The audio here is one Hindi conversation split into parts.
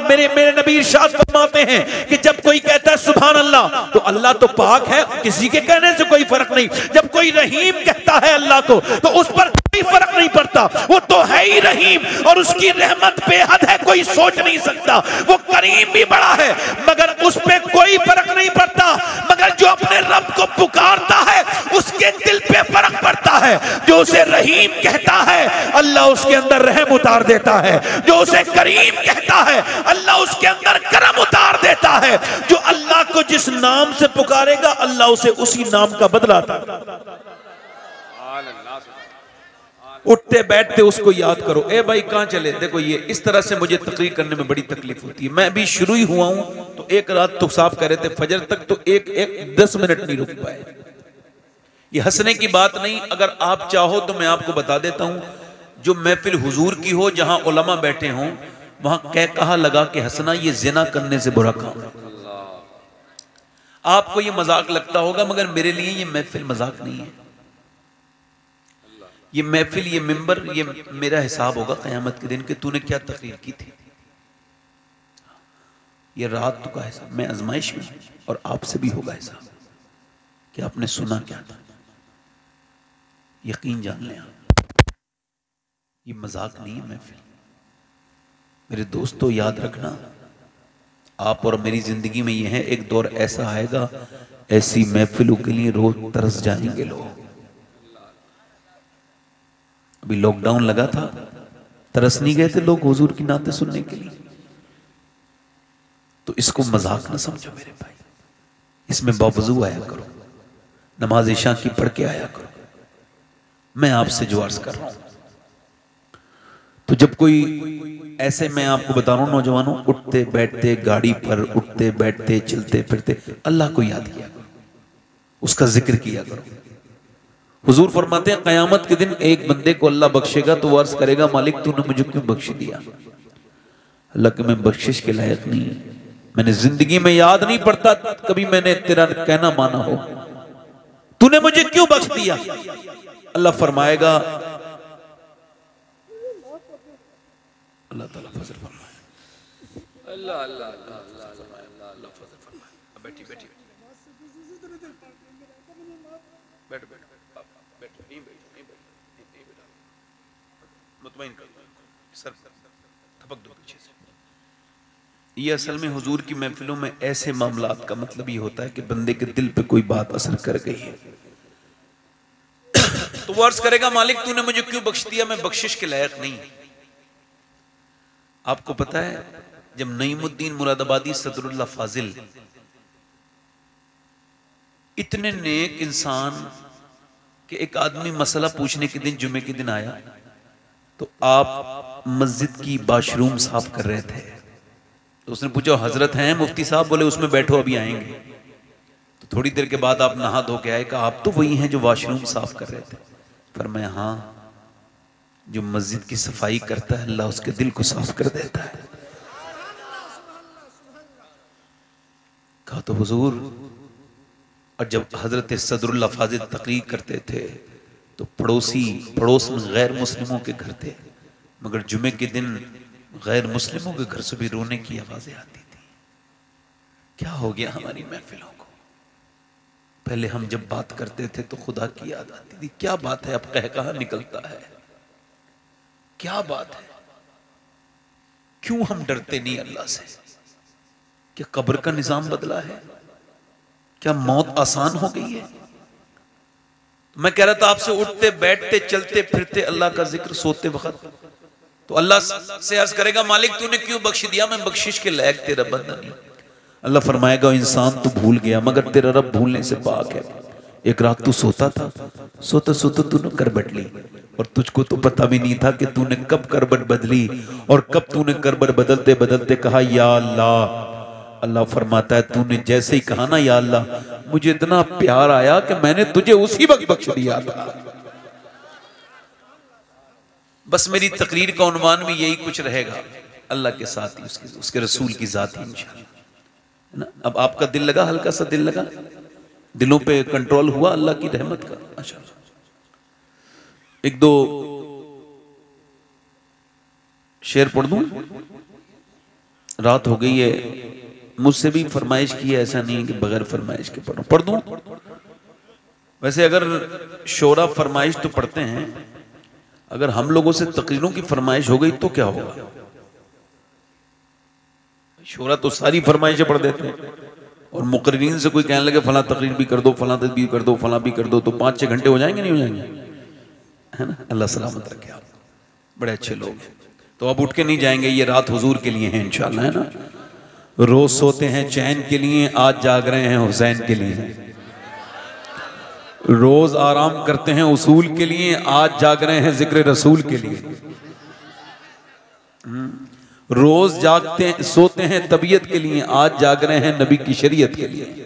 मेरे मेरे नबी इरशाद फरमाते हैं कि जब कोई कहता है सुभान अल्लाह, तो अल्लाह तो पाक है, किसी के कहने से कोई फर्क नहीं। जब कोई रहीम कहता है अल्लाह को, तो उस पर कोई फर्क नहीं पड़ता, वो तो है ही रहीम और उसकी रहमत बेहद है, कोई सोच नहीं सकता। वो करीम भी बड़ा है मगर उस पे कोई फर्क नहीं पड़ता। मगर जो अपने रब को पुकारता है उसके दिल पे फर्क पड़ता है। जो उसे रहीम कहता है अल्लाह उसके अंदर रहम उतार देता है, जो उसे करीम कहता है अल्लाह उसके अंदर करम उतार देता है। जो अल्लाह को जिस नाम से पुकारेगा अल्लाह उसे उसी नाम का बदला देता है। उठते बैठते उसको याद करो। ए भाई कहां चले? देखो ये इस तरह से मुझे तकरीर करने में बड़ी तकलीफ होती है। मैं अभी शुरू ही हुआ हूं, तो एक रात तो साहब कह रहे थे फजर तक तो एक 10 मिनट नहीं रुक पाए। ये हंसने की बात नहीं, अगर आप चाहो तो मैं आपको बता देता हूं, जो महफिल हुजूर की हो, जहां उलमा बैठे हों, वहां कहा लगा के हंसना ये जिना करने से बुरा काम है। आपको ये मजाक लगता होगा मगर मेरे लिए ये महफिल मजाक नहीं है। ये महफिल, ये मिंबर, ये मेरा हिसाब होगा क़यामत के दिन कि तूने क्या तकरीर की थी। ये रात का हिसाब, मैं आजमाइश में और आपसे भी होगा हिसाब कि आपने सुना क्या था। यकीन जान लें आप, ये मजाक नहीं है महफिल। मेरे दोस्तों याद रखना, आप और मेरी जिंदगी में यह है, एक दौर ऐसा आएगा, ऐसी महफिलों के लिए रोज तरस जाएंगे लोग। अभी लॉकडाउन लगा था, तरस नहीं गए थे लोग हुजूर की नाते सुनने के लिए? तो इसको मजाक ना समझो मेरे भाई, इसमें बावजूद आया करो, नमाज इशा की पढ़ के आया करो। मैं आपसे जो अर्ज कर रहा हूं, तो जब कोई ऐसे, मैं आपको बता रहा हूं नौजवानों, उठते बैठते गाड़ी पर, उठते बैठते चलते फिरते अल्लाह को याद किया करो, उसका जिक्र किया करो। हुजूर फरमाते हैं क़यामत के दिन एक बंदे को अल्लाह बख्शेगा तो वो अर्ज करेगा मालिक तूने मुझे क्यों बख्श दिया? अल्लाह के मैं बख्शिश के लायक नहीं, मैंने जिंदगी में याद नहीं पड़ता कभी मैंने तेरा कहना माना हो, तूने मुझे क्यों बख्श दिया? अल्लाह फरमाएगा, अल्लाह ताला फजल फरमाए, अल्लाह अल्लाह अल्लाह अल्लाह फजल फरमाए। बैठी बैठी बैठ बैठ मुतमईन कर सर थपक दो पीछे से। ये असल में हुजूर की महफिलों में ऐसे मामलात का मतलब ये होता है कि बंदे के दिल पे कोई बात असर कर गई है, तो वो अर्ज करेगा मालिक तूने मुझे क्यों बख्श दिया, मैं बख्शिश के लायक नहीं। आपको पता है जब नईमुद्दीन मुरादाबादी सदरुल्लाह फाजिल, इतने नेक इंसान कि एक आदमी मसला पूछने के दिन, जुमे के दिन आया, तो आप मस्जिद की बाथरूम साफ कर रहे थे, तो उसने पूछा हजरत हैं मुफ्ती साहब? बोले उसमें बैठो अभी आएंगे। तो थोड़ी देर के बाद आप नहा धो के आए, कहा आप तो वही हैं जो वॉशरूम साफ कर रहे थे? फरमाया हाँ, जो मस्जिद की सफाई करता है अल्लाह उसके दिल को साफ कर देता है। कहा तो हुजूर, और जब हजरत सदरुल्लाह फाजिल तकरीर करते थे तो पड़ोस में गैर मुस्लिमों के घर थे, मगर जुमे के दिन गैर मुस्लिमों के घर से भी रोने की आवाजें आती थी। क्या हो गया हमारी महफिलों को? पहले हम जब बात करते थे तो खुदा की याद आती थी, क्या बात है अब कहा निकलता है, क्या बात है? क्यों हम डरते नहीं अल्लाह से? क्या कब्र का निजाम बदला है? क्या मौत आसान हो गई है? मैं कह रहा था आपसे, उठते बैठते चलते फिरते अल्लाह का जिक्र, सोते वक्त, तो अल्लाह से अर्ज करेगा मालिक तूने क्यों बख्श दिया, मैं बख्शिश के लायक तेरा बंदा नहीं। अल्लाह फरमाएगा इंसान तू भूल गया मगर तेरा रब भूलने से पाक है। एक रात तू सोता था, सोते सोते तूने करबट ली और तुझको तो पता भी नहीं था कि तूने कब करबट बदली और कब तूने करबट बदलते बदलते कहा या अल्लाह। अल्लाह फरमाता है तूने जैसे ही कहा ना या अल्लाह, मुझे इतना प्यार आया कि मैंने तुझे उसी वक्त बख्श दिया था। बस मेरी तकरीर का उन्वान भी यही कुछ रहेगा, अल्लाह के साथ ही उसके रसूल की जात ही इंशाअल्लाह। अब आपका दिल लगा, हल्का सा दिल लगा, दिलों पे कंट्रोल हुआ अल्लाह की रहमत का। अच्छा, एक दो शेर पढ़ दूं? रात हो गई है, मुझसे भी फरमाइश की है, ऐसा नहीं है कि बगैर फरमाइश के पढ़ूं, पढ़ दूं। वैसे अगर शोरा फरमाइश तो पढ़ते हैं, अगर हम लोगों से तकरीरों की फरमाइश हो गई तो क्या होगा? शोरा तो सारी फरमाइशें पढ़ देते हैं, और मुकर्रीन से कोई कहने लगे फला तकरीर भी कर दो, फला तदबीर कर दो, फला भी कर दो, तो 5-6 घंटे हो जाएंगे, नहीं हो जाएंगे? है ना? अल्लाह सलामत रखे। आप बड़े अच्छे लोग हैं, तो अब उठ के नहीं जाएंगे, ये रात हुजूर के लिए है इंशाल्लाह, है ना? रोज सोते हैं चैन के लिए, आज जाग रहे हैं हुसैन के लिए। रोज आराम करते हैं उसूल के लिए, आज जाग रहे हैं जिक्र रसूल के लिए। रोज जागते सोते हैं तबीयत के लिए, आज जाग रहे हैं नबी की शरीयत के लिए।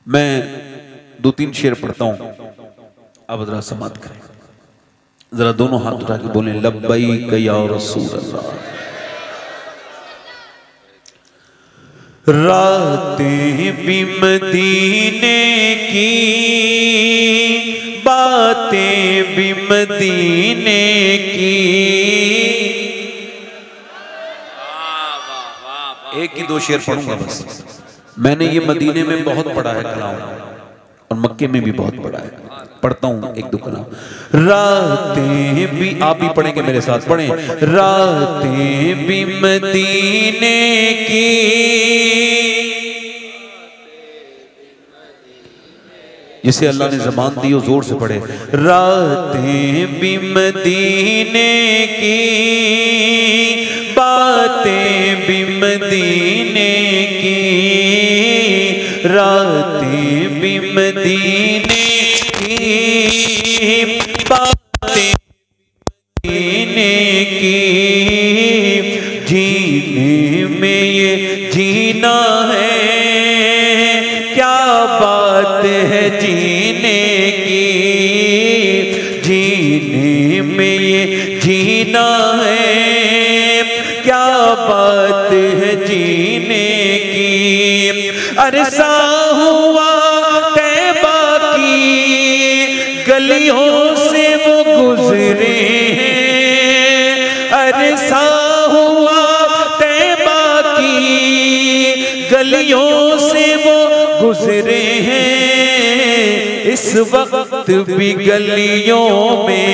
मैं 2-3 शेर पढ़ता हूं, अब जरा समात करें, जरा दोनों हाथ उठा के बोलें लब्बैक या रसूल अल्लाह। रातें भी मदीने की, बातें भी मदीने की। एक ही 2 शेर पढ़ूंगा बस। मैंने ये मदीने में बहुत पढ़ा है कलाम, और मक्के में भी बहुत पढ़ा है। पढ़ता हूं 1-2 कलाम। रातें भी, आप भी पढ़ेंगे मेरे साथ, पढ़ें। रातें भी मदीने की, जिसे अल्लाह ने ज़बान दी हो जोर से पढ़े। रातें भी मदीने की, बातें भी मदीने की। रातें भी मदीने की, बातें मदीने की। जीने में ये जीना है, क्या बात है जीने की। जीने में ये जीना है, क्या बात है जीने की। अरसा हुआ तैबा की गलियों से वो गुजरे हैं। अरसा हुआ तैबा की गलियों से वो गुजरे हैं। इस वक्त भी गलियों में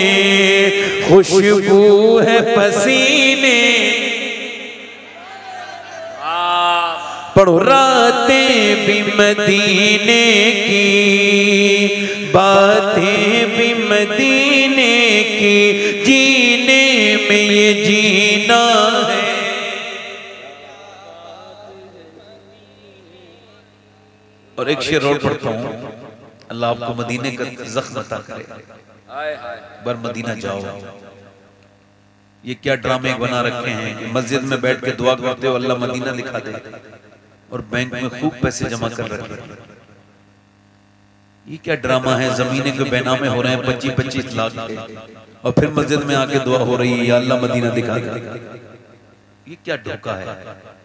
खुशबू है पसीने। पढ़ो। रातें भी मदीने की, बातें भी मदीने की। जीने में ये जीना है। और एक शेर और पढ़ता हूँ, अल्लाह आपको मदीने का ज़ख्म अता करे। बर मदीना जाओ। ये क्या ड्रामे बना रखे हैं कि मस्जिद में बैठ के दुआ करते हो अल्लाह मदीना दिखा दे, और बैंक में खूब पैसे जमा कर रखे। ये क्या ड्रामा है? जमीनें के बेनामे हो रहे हैं 25-25 लाख के, और फिर मस्जिद में आके दुआ हो रही है या अल्लाह मदीना दिखा दे। ये क्या धोखा है?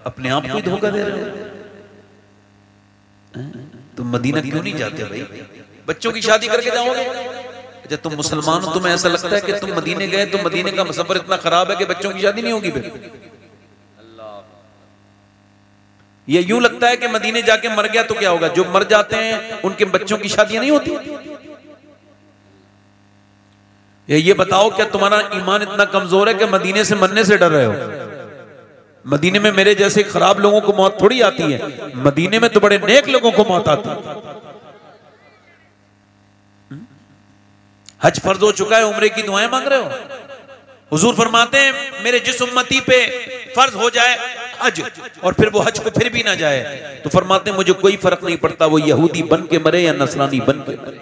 अपने आप को धोखा दे रहे हो। तुम मदीना क्यों नहीं जाते भाई? बच्चों की शादी करके जाओगे? जब तुम मुसलमान हो, तुम्हें ऐसा लगता है कि तुम मदीने गए तो मदीने का सफर इतना खराब है कि बच्चों की शादी नहीं होगी फिर? ये यूं लगता है कि मदीने जाके मर गया तो क्या होगा? जो मर जाते हैं उनके बच्चों की शादियां नहीं होती? ये बताओ, क्या तुम्हारा ईमान इतना कमजोर है कि मदीने से मरने से डर रहे हो? मदीने में मेरे जैसे खराब लोगों को मौत थोड़ी आती है, मदीने में तो बड़े नेक लोगों को मौत आती है। हज फर्ज हो चुका है, उम्रे की दुआएं मांग रहे हो? हुजूर फरमाते हैं मेरे जिस उम्मती पे फर्ज हो जाए हज, और फिर वो हज को फिर भी ना जाए, तो फरमाते हैं मुझे कोई फर्क नहीं पड़ता वो यहूदी बन के मरे या नसरानी बन के मरे।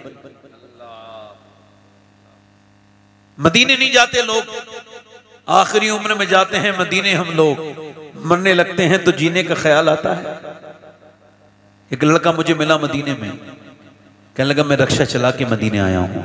मदीने नहीं जाते लोग, आखिरी उम्र में जाते हैं मदीने हम लोग। मरने लगते हैं तो जीने का ख्याल आता है। एक लड़का मुझे मिला मदीने में, कहने लगा मैं रक्षा चला के मदीने आया हूं,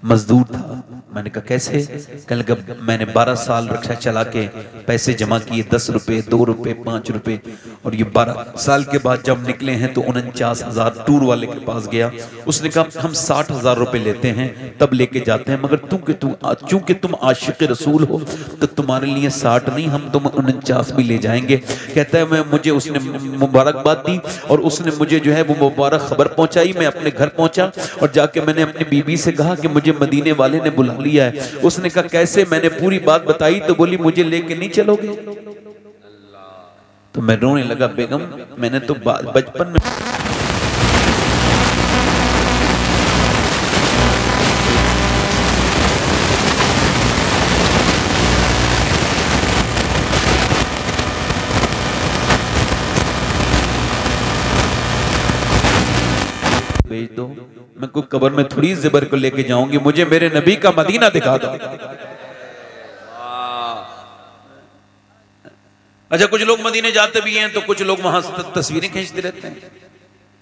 मजदूर था। मैंने कहा कैसे? कहने लगा मैंने 12 साल रक्षा चला के पैसे जमा किए, 10 रुपए, 2 रुपए, 5 रुपए, और ये 12 साल के बाद जब निकले हैं तो 49,000 टूर वाले के पास गया। उसने कहा हम 60,000 रुपए लेते हैं तब लेके जाते हैं, मगर चूंकि तुम आशिक रसूल हो तो तुम्हारे लिए 60 नहीं, हम तुम 49 भी ले जाएंगे। कहता है मुझे उसने मुबारकबाद दी और उसने मुझे जो है वो मुबारक खबर पहुंचाई। मैं अपने घर पहुंचा और जाके मैंने अपनी बीबी से कहा कि मुझे मदीने वाले ने बुला लिया है। उसने कहा कैसे? मैंने पूरी बात बताई तो बोली मुझे लेके नहीं चलोगे? तो मैं रोने लगा, बेगम मैंने तो बचपन में भेज दो, मैं कोई कब्र में थोड़ी ज़बर को लेके जाऊंगी, मुझे मेरे नबी का मदीना दिखा दो। अच्छा, कुछ लोग मदीने जाते भी हैं तो कुछ लोग वहां तस्वीरें खींचते रहते हैं,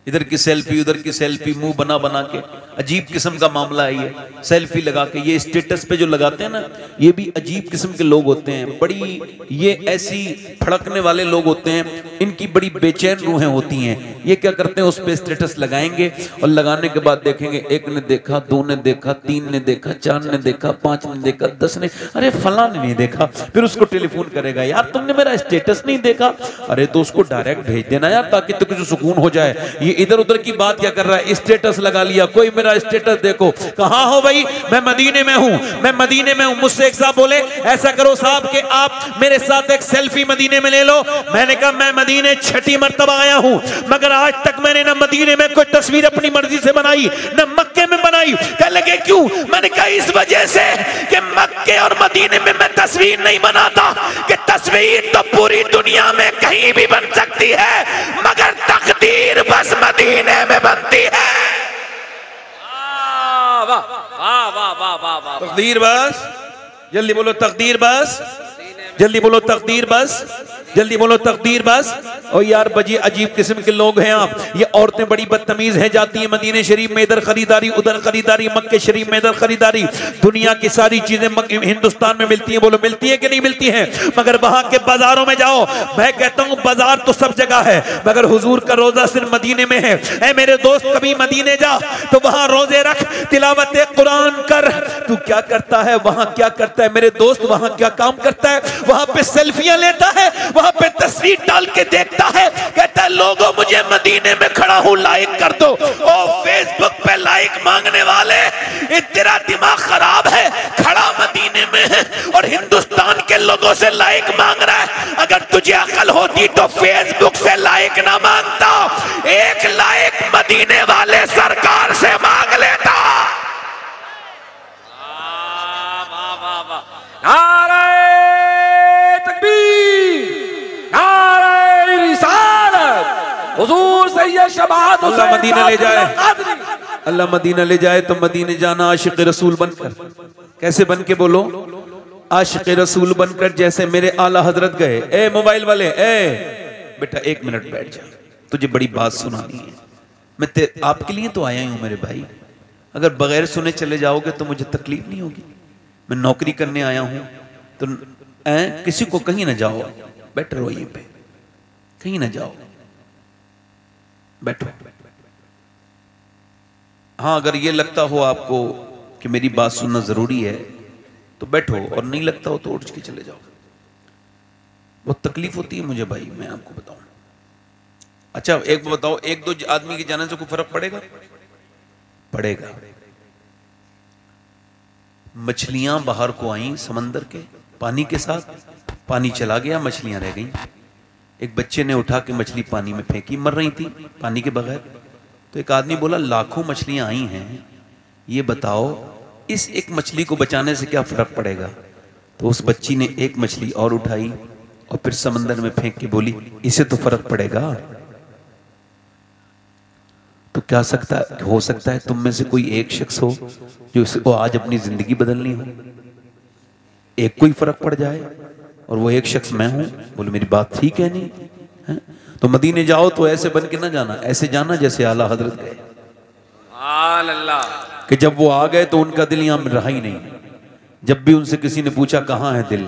इधर की सेल्फी उधर की सेल्फी, मुंह बना बना के अजीब किस्म का मामला है ये। सेल्फी लगा के ये स्टेटस पे जो लगाते हैं ना, ये भी अजीब किस्म के लोग होते हैं, बड़ी ये ऐसी फड़कने वाले लोग होते हैं, इनकी बड़ी बेचैन रूहें होती हैं। ये क्या करते हैं, उस पे स्टेटस लगाएंगे और लगाने के बाद देखेंगे एक ने देखा, 2 ने देखा, 3 ने देखा, 4 ने देखा, 5 ने देखा, 10 ने, अरे फलां ने नहीं देखा। फिर उसको टेलीफोन करेगा, यार तुमने मेरा स्टेटस नहीं देखा? अरे तो उसको डायरेक्ट भेज देना यार, ताकि तुझे सुकून हो जाए। ये इधर उधर की बात क्या कर रहा है, स्टेटस लगा लिया, कोई मेरा स्टेटस देखो। कहां हो भाई? मैं मदीने में हूं, मैं मदीने में हूं। मुझसे एक साहब बोले ऐसा करो साहब कि आप मेरे साथ एक सेल्फी मदीने में ले लो। मैंने कहा मैं मदीने 6ठी मर्तबा आया हूं, मगर आज तक मैंने ना मदीने में कोई तस्वीर अपनी मर्जी से बनाई ना मक्के में बनाई। कह लगे क्यों? मैंने कहा इस वजह से कि मक्के और मदीने में मैं तस्वीर नहीं बनाता, कि तस्वीर तो पूरी दुनिया में कहीं भी बन सकती है, मगर तकदीर बस मदीने में बनती है। तकदीर बस, जल्दी बोलो तकदीर बस, जल्दी बोलो तकदीर बस, जल्दी बोलो तकदीर बस। और यार बजी अजीब किस्म के लोग हैं आप। ये औरतें बड़ी बदतमीज हैं, जाती हैं मदीने शरीफ में, इधर खरीदारी उधर खरीदारी, मक्के शरीफ में इधर खरीदारी। दुनिया की सारी चीजें हिंदुस्तान में मिलती हैं, बोलो मिलती है कि नहीं मिलती हैं? मगर वहां के बाजारों में जाओ, मैं कहता हूं बाजार तो सब जगह है, मगर हुजूर का रोजा सिर्फ मदीने में है। ऐ मेरे दोस्त कभी मदीने जा तो वहां रोजे रख, तिलावत कुरान कर। तू क्या करता है वहां, क्या करता है मेरे दोस्त? वहां क्या काम करता है? वहां पे सेल्फियां लेता है, वहां पे तस्वीर डाल के देखता है, कहता है लोगों मुझे मदीने में खड़ा हूं लाइक कर दो। ओ फेसबुक पे लाइक मांगने वाले, तेरा दिमाग खराब है, खड़ा मदीने में है और हिंदुस्तान के लोगों से लाइक मांग रहा है। अगर तुझे अकल होती तो फेसबुक से लाइक ना मांगता, एक लाइक मदीने वाले सरकार से मांग लेता। हुजूर सैयद शबात अल्लाह मदीना ले जाए, अल्लाह मदीना ले जाए तो मदीने जाना आशिक रसूल बनकर। कैसे बन के बोलो? आशिक रसूल बनकर, जैसे मेरे आला हजरत गए। ए मोबाइल वाले, ए बेटा 1 मिनट बैठ जा, तुझे बड़ी बात सुनानी है। मैं आपके लिए तो आया हूं मेरे भाई, अगर बगैर सुने चले जाओगे तो मुझे तकलीफ नहीं होगी। मैं नौकरी करने आया हूं तो किसी को कहीं ना जाओ, बैठो वहीं पे, कहीं ना जाओ, बैठो। हाँ, अगर ये लगता हो आपको कि मेरी बात सुनना जरूरी है तो बैठो, और नहीं लगता हो तो उठ के चले जाओ। बहुत तकलीफ होती है मुझे भाई, मैं आपको बताऊं। अच्छा एक बताओ, 1-2 आदमी के जाने से कोई फर्क पड़ेगा? पड़ेगा। मछलियां बाहर को आई समंदर के पानी के साथ, पानी चला गया, मछलियां रह गई। एक बच्चे ने उठा के मछली पानी में फेंकी, मर रही थी पानी के बगैर। तो एक आदमी बोला लाखों मछलियां आई हैं, ये बताओ इस एक मछली को बचाने से क्या फर्क पड़ेगा? तो उस बच्ची ने एक मछली और उठाई और फिर समंदर में फेंक के बोली इसे तो फर्क पड़ेगा। तो क्या हो सकता है तुम में से कोई एक शख्स हो जो इसको आज अपनी जिंदगी बदलनी हो, एक कोई फर्क पड़ जाए, और वो एक शख्स मैं हूं। बोले मेरी बात ठीक है नहीं है? तो मदीने जाओ तो ऐसे बन के ना जाना, ऐसे जाना जैसे आला हजरत गए, कि जब वो आ गए तो उनका दिल यहां रहा ही नहीं। जब भी उनसे किसी ने पूछा कहां है दिल,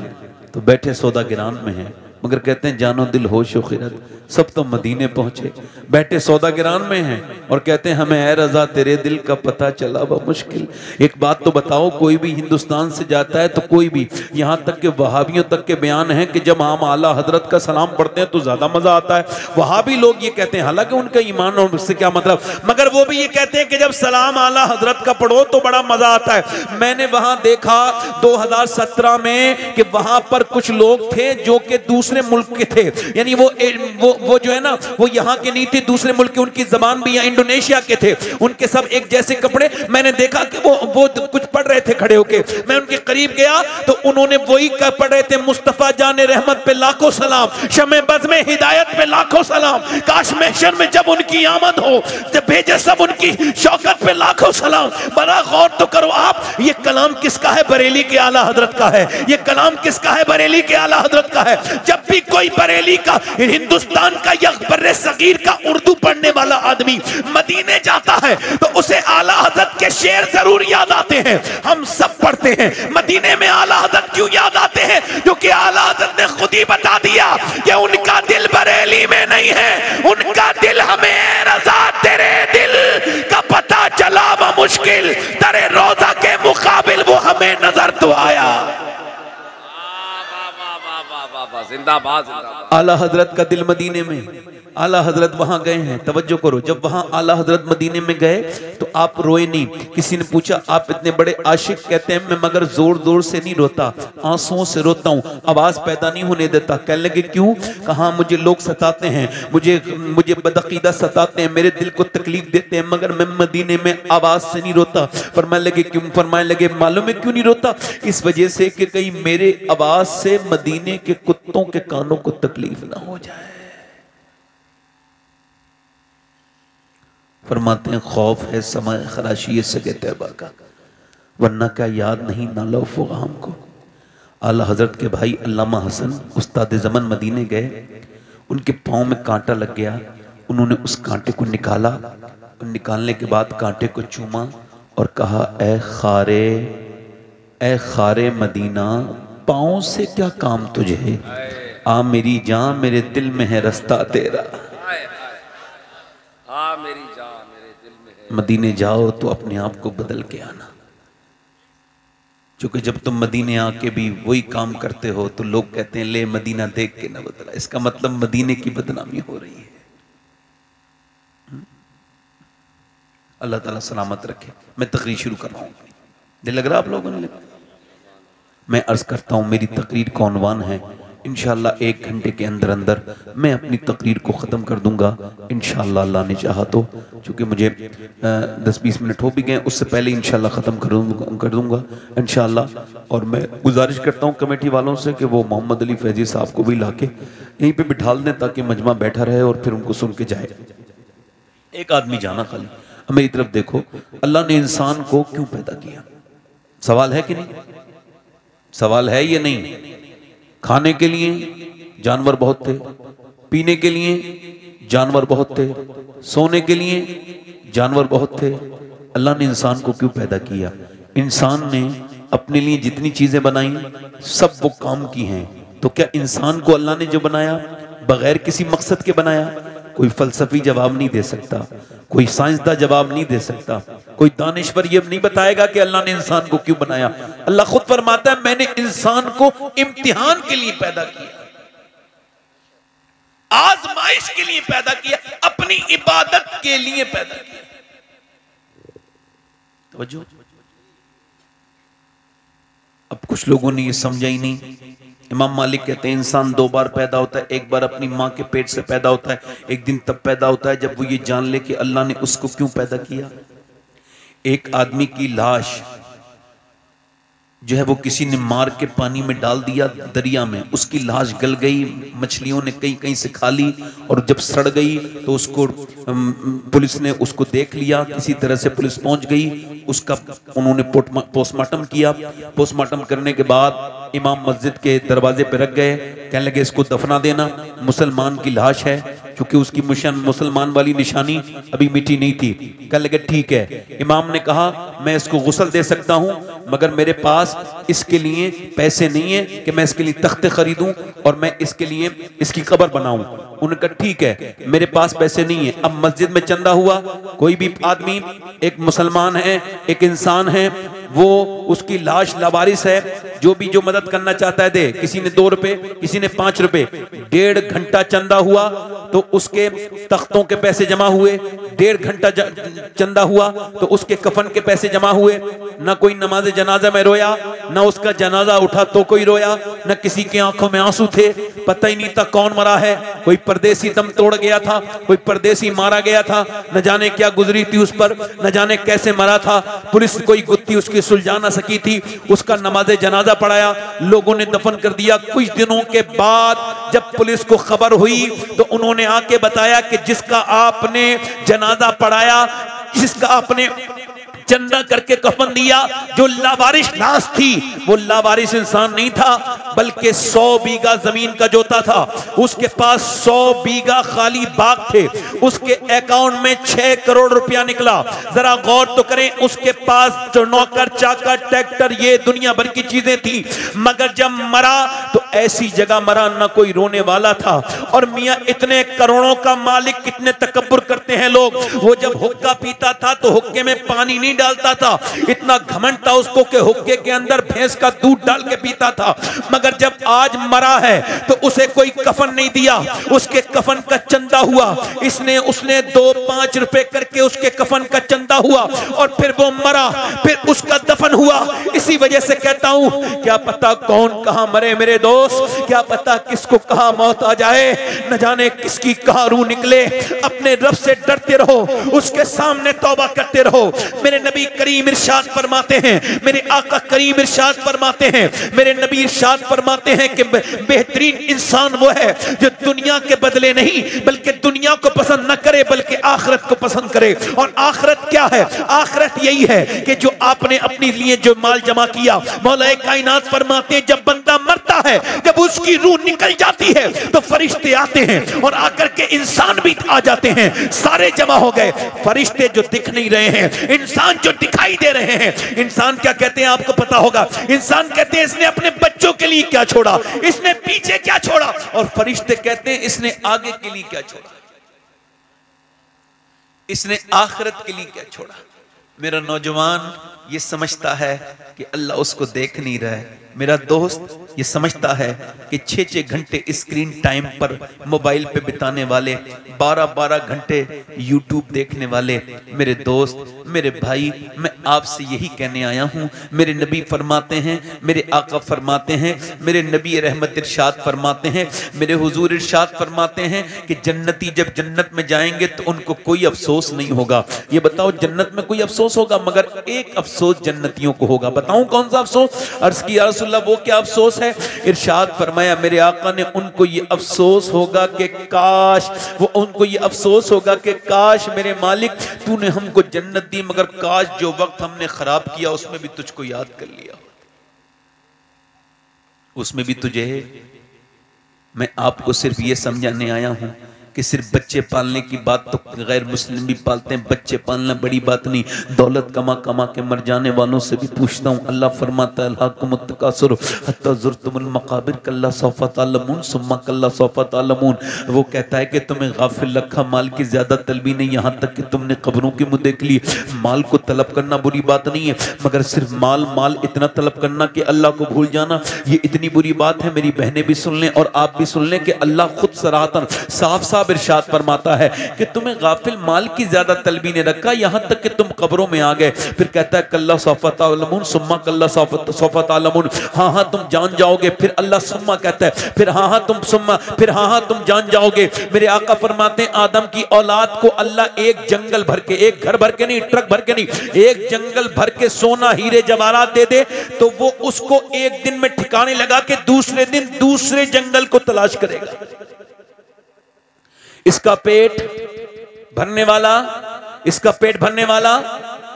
तो बैठे सौदा गिरान में है, मगर कहते हैं जानो दिल होश व खिरत, सब तो मदीने पहुंचे, बैठे सौदागिरान में हैं और कहते हैं हमें ऐ रजा तेरे दिल का पता चला व मुश्किल। एक बात तो बताओ, कोई भी हिंदुस्तान से जाता है तो कोई भी, यहाँ तक के वहाबियों तक के बयान है कि जब हम आला हजरत का सलाम पढ़ते हैं तो ज्यादा मजा आता है। वहाबी लोग ये कहते हैं, हालांकि उनका ईमान और उससे क्या मतलब, मगर वो भी ये कहते हैं कि जब सलाम आला हजरत का पढ़ो तो बड़ा मजा आता है। मैंने वहां देखा 2017 में कि वहां पर कुछ लोग थे जो कि दूसरे मुल्क के थे, यानी वो जो है ना वो यहाँ के नहीं थे, दूसरे मुल्क के, उनकी जबान भी यहाँ इंडोनेशिया के थे, उनके सब एक जैसे कपड़े। मैंने देखा कि वो कुछ पढ़ रहे थे खड़े होके, मैं उनके करीब गया तो उन्होंने वही पढ़ रहे थे, मुस्तफा जाने रहमत पे लाखों सलाम, शमे बज़ में हिदायत पे लाखों सलाम, काश महशर में जब उनकी आमद हो, जब भेजे सब उनकी शौकत पे लाखों सलाम। बड़ा गौर तो करो आप, ये कलाम किसका है? बरेली के आला हजरत का है। ये कलाम किसका है? बरेली के आला हजरत का है। जब भी कोई बरेली का, हिंदुस्तान का या बर्रे सगीर का उर्दू पढ़ने वाला आदमी मदीने जाता है तो उसे आला हजरत के शेर जरूर याद आते हैं। हम सब पढ़ते हैं, मदीने में आला हजरत क्यों याद आते हैं? क्योंकि आला हजरत ने खुद ही बता दिया कि उनका दिल बरेली में नहीं है, उनका दिल हमें रजा तेरे दिल का पता चला व मुश्किल, तेरे रोजा के मुकाबिल वो हमें नजर तो आया। जिंदाबाद जिंदाबाद। आला हजरत का दिल मदीने में, आला हजरत वहां गए हैं, तवज्जो करो, जब वहां आला हजरत मदीने में गए तो आप रोए नहीं। किसी ने पूछा आप इतने बड़े आशिक, कहते हैं मैं मगर जोर जोर से नहीं रोता, आंसुओं से रोता हूँ, आवाज पैदा नहीं होने देता। कहने लगे क्यों? कहा मुझे लोग सताते हैं, मुझे बदअकीदा सताते हैं, मेरे दिल को तकलीफ देते हैं, मगर मैं मदीने में आवाज से नहीं रोता। फरमाने लगे क्यों? फरमाने लगे मालूम है क्यों नहीं रोता? इस वजह से कि कहीं मेरे आवाज से मदीने के कुत्तों के कानों को तकलीफ ना हो जाए। फरमाते हैं खौफ है समय खराशी सगे तैबा का, वरना क्या याद नहीं ना लौफ हमको। आला हजरत के भाई अल्लामा हसन उस्ताद ज़मन मदीने गए, उनके पाँव में कांटा लग गया, उन्होंने उस कांटे को निकाला और निकालने के बाद कांटे को चूमा और कहा ए खारे मदीना, पाँव से क्या काम तुझे, आ मेरी जान मेरे दिल में है रास्ता तेरा। हाँ मेरी जान मेरे दिल में है। मदीने जाओ तो अपने आप को बदल के आना, क्योंकि जब तुम मदीने आके भी वही काम करते हो तो लोग कहते हैं ले मदीना देख के न बदला, इसका मतलब मदीने की बदनामी हो रही है। अल्लाह ताला सलामत रखे। मैं तकरीर शुरू कर रहा हूँ, दिल लग रहा आप लोगों ने? मैं अर्ज करता हूँ मेरी तकरीर का उन्वान है, इंशाअल्लाह 1 घंटे के अंदर अंदर मैं अपनी तकरीर को ख़त्म कर दूंगा इंशाअल्लाह, अल्लाह ने चाहा तो, क्योंकि मुझे 10-20 मिनट हो भी गए, उससे पहले इंशाअल्लाह ख़त्म कर दूंगा इंशाअल्लाह। और मैं गुजारिश करता हूँ कमेटी वालों से कि वो मोहम्मद अली फैजी साहब को भी लाके यहीं पे बिठाल दें ताकि मजमा बैठा रहे और फिर उनको सुन के जाए। एक आदमी जाना खाली, अब मेरी तरफ देखो, अल्लाह ने इंसान को क्यों पैदा किया? सवाल है कि नहीं? सवाल है या नहीं? खाने के लिए जानवर बहुत थे, पीने के लिए जानवर बहुत थे, सोने के लिए जानवर बहुत थे। अल्लाह ने इंसान को क्यों पैदा किया? इंसान ने अपने लिए जितनी चीजें बनाई सब वो काम की हैं। तो क्या इंसान को अल्लाह ने जो बनाया बगैर किसी मकसद के बनाया? कोई फलसफी जवाब नहीं दे सकता, कोई साइंसदा जवाब नहीं दे सकता, कोई दानिश्वर ये नहीं बताएगा कि अल्लाह ने इंसान को क्यों बनाया। अल्लाह खुद फरमाता है मैंने इंसान को इम्तिहान के लिए पैदा किया, आजमाइश के लिए पैदा किया, अपनी इबादत के लिए पैदा किया। तवज्जो। अब कुछ लोगों ने ये समझा ही नहीं। इमाम मालिक कहते हैं इंसान 2 बार पैदा होता है, एक बार अपनी माँ के पेट से पैदा होता है, एक दिन तब पैदा होता है जब वो ये जान ले कि अल्लाह ने उसको क्यों पैदा किया। एक आदमी की लाश जो है वो किसी ने मार के पानी में डाल दिया दरिया में, उसकी लाश गल गई, मछलियों ने कहीं कहीं से खा ली और जब सड़ गई तो उसको पुलिस ने उसको देख लिया, किसी तरह से पुलिस पहुंच गई, उसका उन्होंने पोस्टमार्टम किया। पोस्टमार्टम करने के बाद इमाम मस्जिद के दरवाजे पे रख गए, कहने लगे इसको दफना देना, मुसलमान की लाश है, क्योंकि उसकी मुसलमान वाली निशानी अभी मिटी नहीं थी। कहने लगे ठीक है। इमाम ने कहा मैं इसको गुस्ल दे सकता हूँ, मगर मेरे पास इसके लिए पैसे नहीं है कि मैं इसके लिए तख्ते खरीदूं और मैं इसके लिए इसकी कब्र बनाऊं। उन्होंने कहा ठीक है, मेरे पास पैसे नहीं है। अब मस्जिद में चंदा हुआ, कोई भी आदमी, एक मुसलमान है, एक इंसान है, वो उसकी लाश लावारिस है, जो भी जो मदद करना चाहता है दे। किसी ने 2 रुपए, किसी ने 5 रुपए। 1.5 घंटा चंदा हुआ तो उसके तख्तों के पैसे जमा हुए। 1.5 घंटा चंदा हुआ तो उसके कफन के पैसे जमा हुए। ना कोई नमाज जनाजा में रोया, ना उसका जनाजा उठा तो कोई रोया, ना किसी की आंखों में आंसू थे। पता ही नहीं था कौन मरा है। कोई परदेसी दम तोड़ गया था, कोई परदेसी मारा गया था, न जाने क्या गुजरी थी उस पर, न जाने कैसे मरा था। पुलिस कोई गुत्थी उसकी सुलझा ना सकी थी। उसका नमाज जनाजा पढ़ाया, लोगों ने दफन कर दिया। कुछ दिनों के बाद जब पुलिस को खबर हुई तो उन्होंने आके बताया कि जिसका आपने जनाजा पढ़ाया, जिसका आपने चंदा करके कफन दिया, जो लावारिस लाश थी, वो लावारिस इंसान नहीं था, बल्कि 100 बीघा जमीन का जोता था। उसके पास 100 बीघा खाली बाग थे। उसके अकाउंट में 6 करोड़ रुपया निकला। जरा गौर तो करें, उसके पास नौकर चाकर ट्रैक्टर ये दुनिया भर की चीजें थी, मगर जब मरा तो ऐसी जगह मरा ना कोई रोने वाला था। और मियां इतने करोड़ों का मालिक, कितने तकब्बुर करते हैं लोग। वो जब हुक्का पीता था तो हुक्के में पानी नहीं डालता था, इतना घमंड था उसको कि हुक्के के अंदर भैंस का दूध डाल के पीता था। मगर जब आज मरा है तो उसे कोई कफन नहीं दिया, उसके कफन का चंदा हुआ। उसने 2-5 रुपए करके उसके कफन का चंदा हुआ और फिर वो मरा, फिर उसका दफन हुआ। इसी वजह से कहता हूं, क्या पता कौन कहां मरे मेरे दोस्त, क्या पता किसको कहां मौत आ जाए, न जाने किसकी कहां रूह निकले। अपने रब से डरते रहो, उसके सामने तौबा करते रहो। मेरे नबी करीम इरशाद फरमाते हैं, मेरे आका करीम इरशाद फरमाते हैं, मेरे नबी इरशाद फरमाते हैं कि बेहतरीन इंसान वो है जो दुनिया के बदले नहीं बल्कि दुनिया को पसंद न करे बल्कि आखिरत को पसंद करे। और आखिरत क्या है? आखिरत यही है कि जो आपने अपने लिए जो माल जमा किया, मौला कायनात फरमाते हैं जब बंदा मरता है, जब उसकी रूह निकल जाती है तो फरिश्ते आते हैं और आकर के इंसान भी आ जाते हैं। सारे जमा हो गए, फरिश्ते जो दिख नहीं रहे हैं, इंसान जो दिखाई दे रहे हैं। इंसान क्या कहते हैं आपको पता होगा? इंसान कहते हैं इसने अपने बच्चों के लिए क्या छोड़ा, इसने पीछे क्या छोड़ा, और फरिश्ते कहते हैं इसने आगे के लिए क्या छोड़ा, इसने आखिरत के लिए क्या छोड़ा। मेरा नौजवान ये समझता है कि अल्लाह उसको देख नहीं रहा है। मेरा दोस्त ये समझता है कि 6-6 घंटे स्क्रीन टाइम पर मोबाइल पे बिताने वाले, 12-12 घंटे यूट्यूब देखने वाले, मेरे दोस्त, मेरे भाई, मैं आपसे यही कहने आया हूं। मेरे नबी फरमाते हैं, मेरे आका फरमाते हैं, मेरे नबी रहमत इरशाद फरमाते हैं, मेरे हुजूर इरशाद फरमाते हैं कि जन्नती जब जन्नत में जाएंगे तो उनको कोई अफसोस नहीं होगा। ये बताओ जन्नत में कोई अफसोस होगा? मगर एक अफसोस जन्नतियों को होगा। बताऊं कौन सा अफसोस? अर्ज किया रसूलुल्लाह वो क्या अफसोस है? इरशाद फरमाया मेरे आका ने, उनको ये अफसोस होगा कि काश, वो उनको ये अफसोस होगा कि काश मेरे मालिक तूने हमको जन्नत दी, मगर काश जो वक्त हमने खराब किया उसमें भी तुझको याद कर लिया, उसमें भी तुझे। मैं आपको सिर्फ ये समझाने आया हूं कि सिर्फ बच्चे पालने की बात तो गैर मुस्लिम भी पालते हैं। बच्चे पालना बड़ी बात नहीं। दौलत कमा कमा के मर जाने वालों से भी पूछता हूँ, अल्लाह फरमाता है अल्हाकुमुत तकासुर हत्ता ज़ुरतुमुल मकाबिर कल्ला सौफा तालमून सुम्मा कल्ला सौफा तालमून। वो कहता है कि तुम्हें गाफिल रखा, माल की ज्यादा तलबी नहीं, यहाँ तक कि तुमने कब्रों की मुँह देख ली। माल को तलब करना बुरी बात नहीं है, मगर सिर्फ माल माल इतना तलब करना कि अल्लाह को भूल जाना, ये इतनी बुरी बात है। मेरी बहनें भी सुन लें और आप भी सुन लें कि अल्लाह खुद सराहतन साफ साफ इरशाद फरमाता है कि तुम्हें गाफिल माल की ज्यादा तलबी ने रखा, यहां तक कि तुम कब्रों में आ गए। फिर कहता है कल्ला सौफा तालमून सुम्मा कल्ला सौफा तालमून, हाँ हाँ तुम जान जाओगे। फिर अल्लाह सुम्मा कहता है, फिर हाँ हाँ तुम सुम्मा, फिर हाँ हाँ तुम जान जाओगे। मेरे आका फरमाते हैं आदम की औलाद को अल्लाह एक जंगल भर के, एक घर भर के नहीं, ट्रक भर के नहीं, एक जंगल भर के सोना हीरे जवाहरात दे दे तो वो उसको एक दिन में ठिकाने लगा के दूसरे दिन दूसरे जंगल को तलाश करेगा। इसका पेट भरने वाला, इसका पेट भरने वाला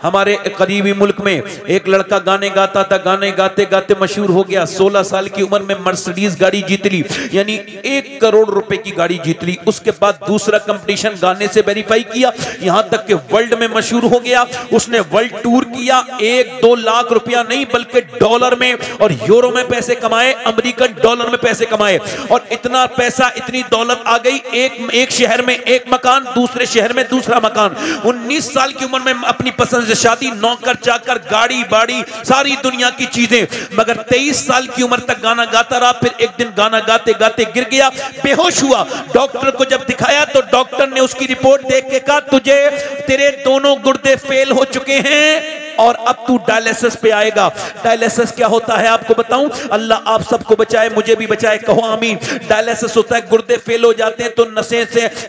हमारे करीबी मुल्क में एक लड़का गाने गाता था, गाने गाते गाते मशहूर हो गया। 16 साल की उम्र में मर्सिडीज गाड़ी जीत ली, यानी 1 करोड़ रुपए की गाड़ी जीत ली। उसके बाद दूसरा कंपटीशन गाने से वेरीफाई किया, यहां तक कि वर्ल्ड में मशहूर हो गया। उसने वर्ल्ड टूर किया, 1-2 लाख रुपया नहीं बल्कि डॉलर में और यूरो में पैसे कमाए, अमेरिकन डॉलर में पैसे कमाए। और इतना पैसा, इतनी दौलत आ गई, एक शहर में एक मकान, दूसरे शहर में दूसरा मकान। 19 साल की उम्र में अपनी पसंद से शादी, नौकर चाकर, गाड़ी बाड़ी, सारी दुनिया की चीजें। मगर 23 साल की उम्र तक गाना गाता रहा। फिर एक दिन गाना गाते गाते गिर गया, बेहोश हुआ। डॉक्टर को जब दिखाया तो डॉक्टर ने उसकी रिपोर्ट देख के कहा, तुझे तेरे दोनों गुर्दे फेल हो चुके हैं और अब तू डायलिसिस पे आएगा। डायलिसिस क्या होता है आपको बताऊं? अल्लाह आप सबको बचाए, मुझे भी बचाए, कहो आमीन। डायलिसिस होता है, गुर्दे फेल हो जाते हैं तो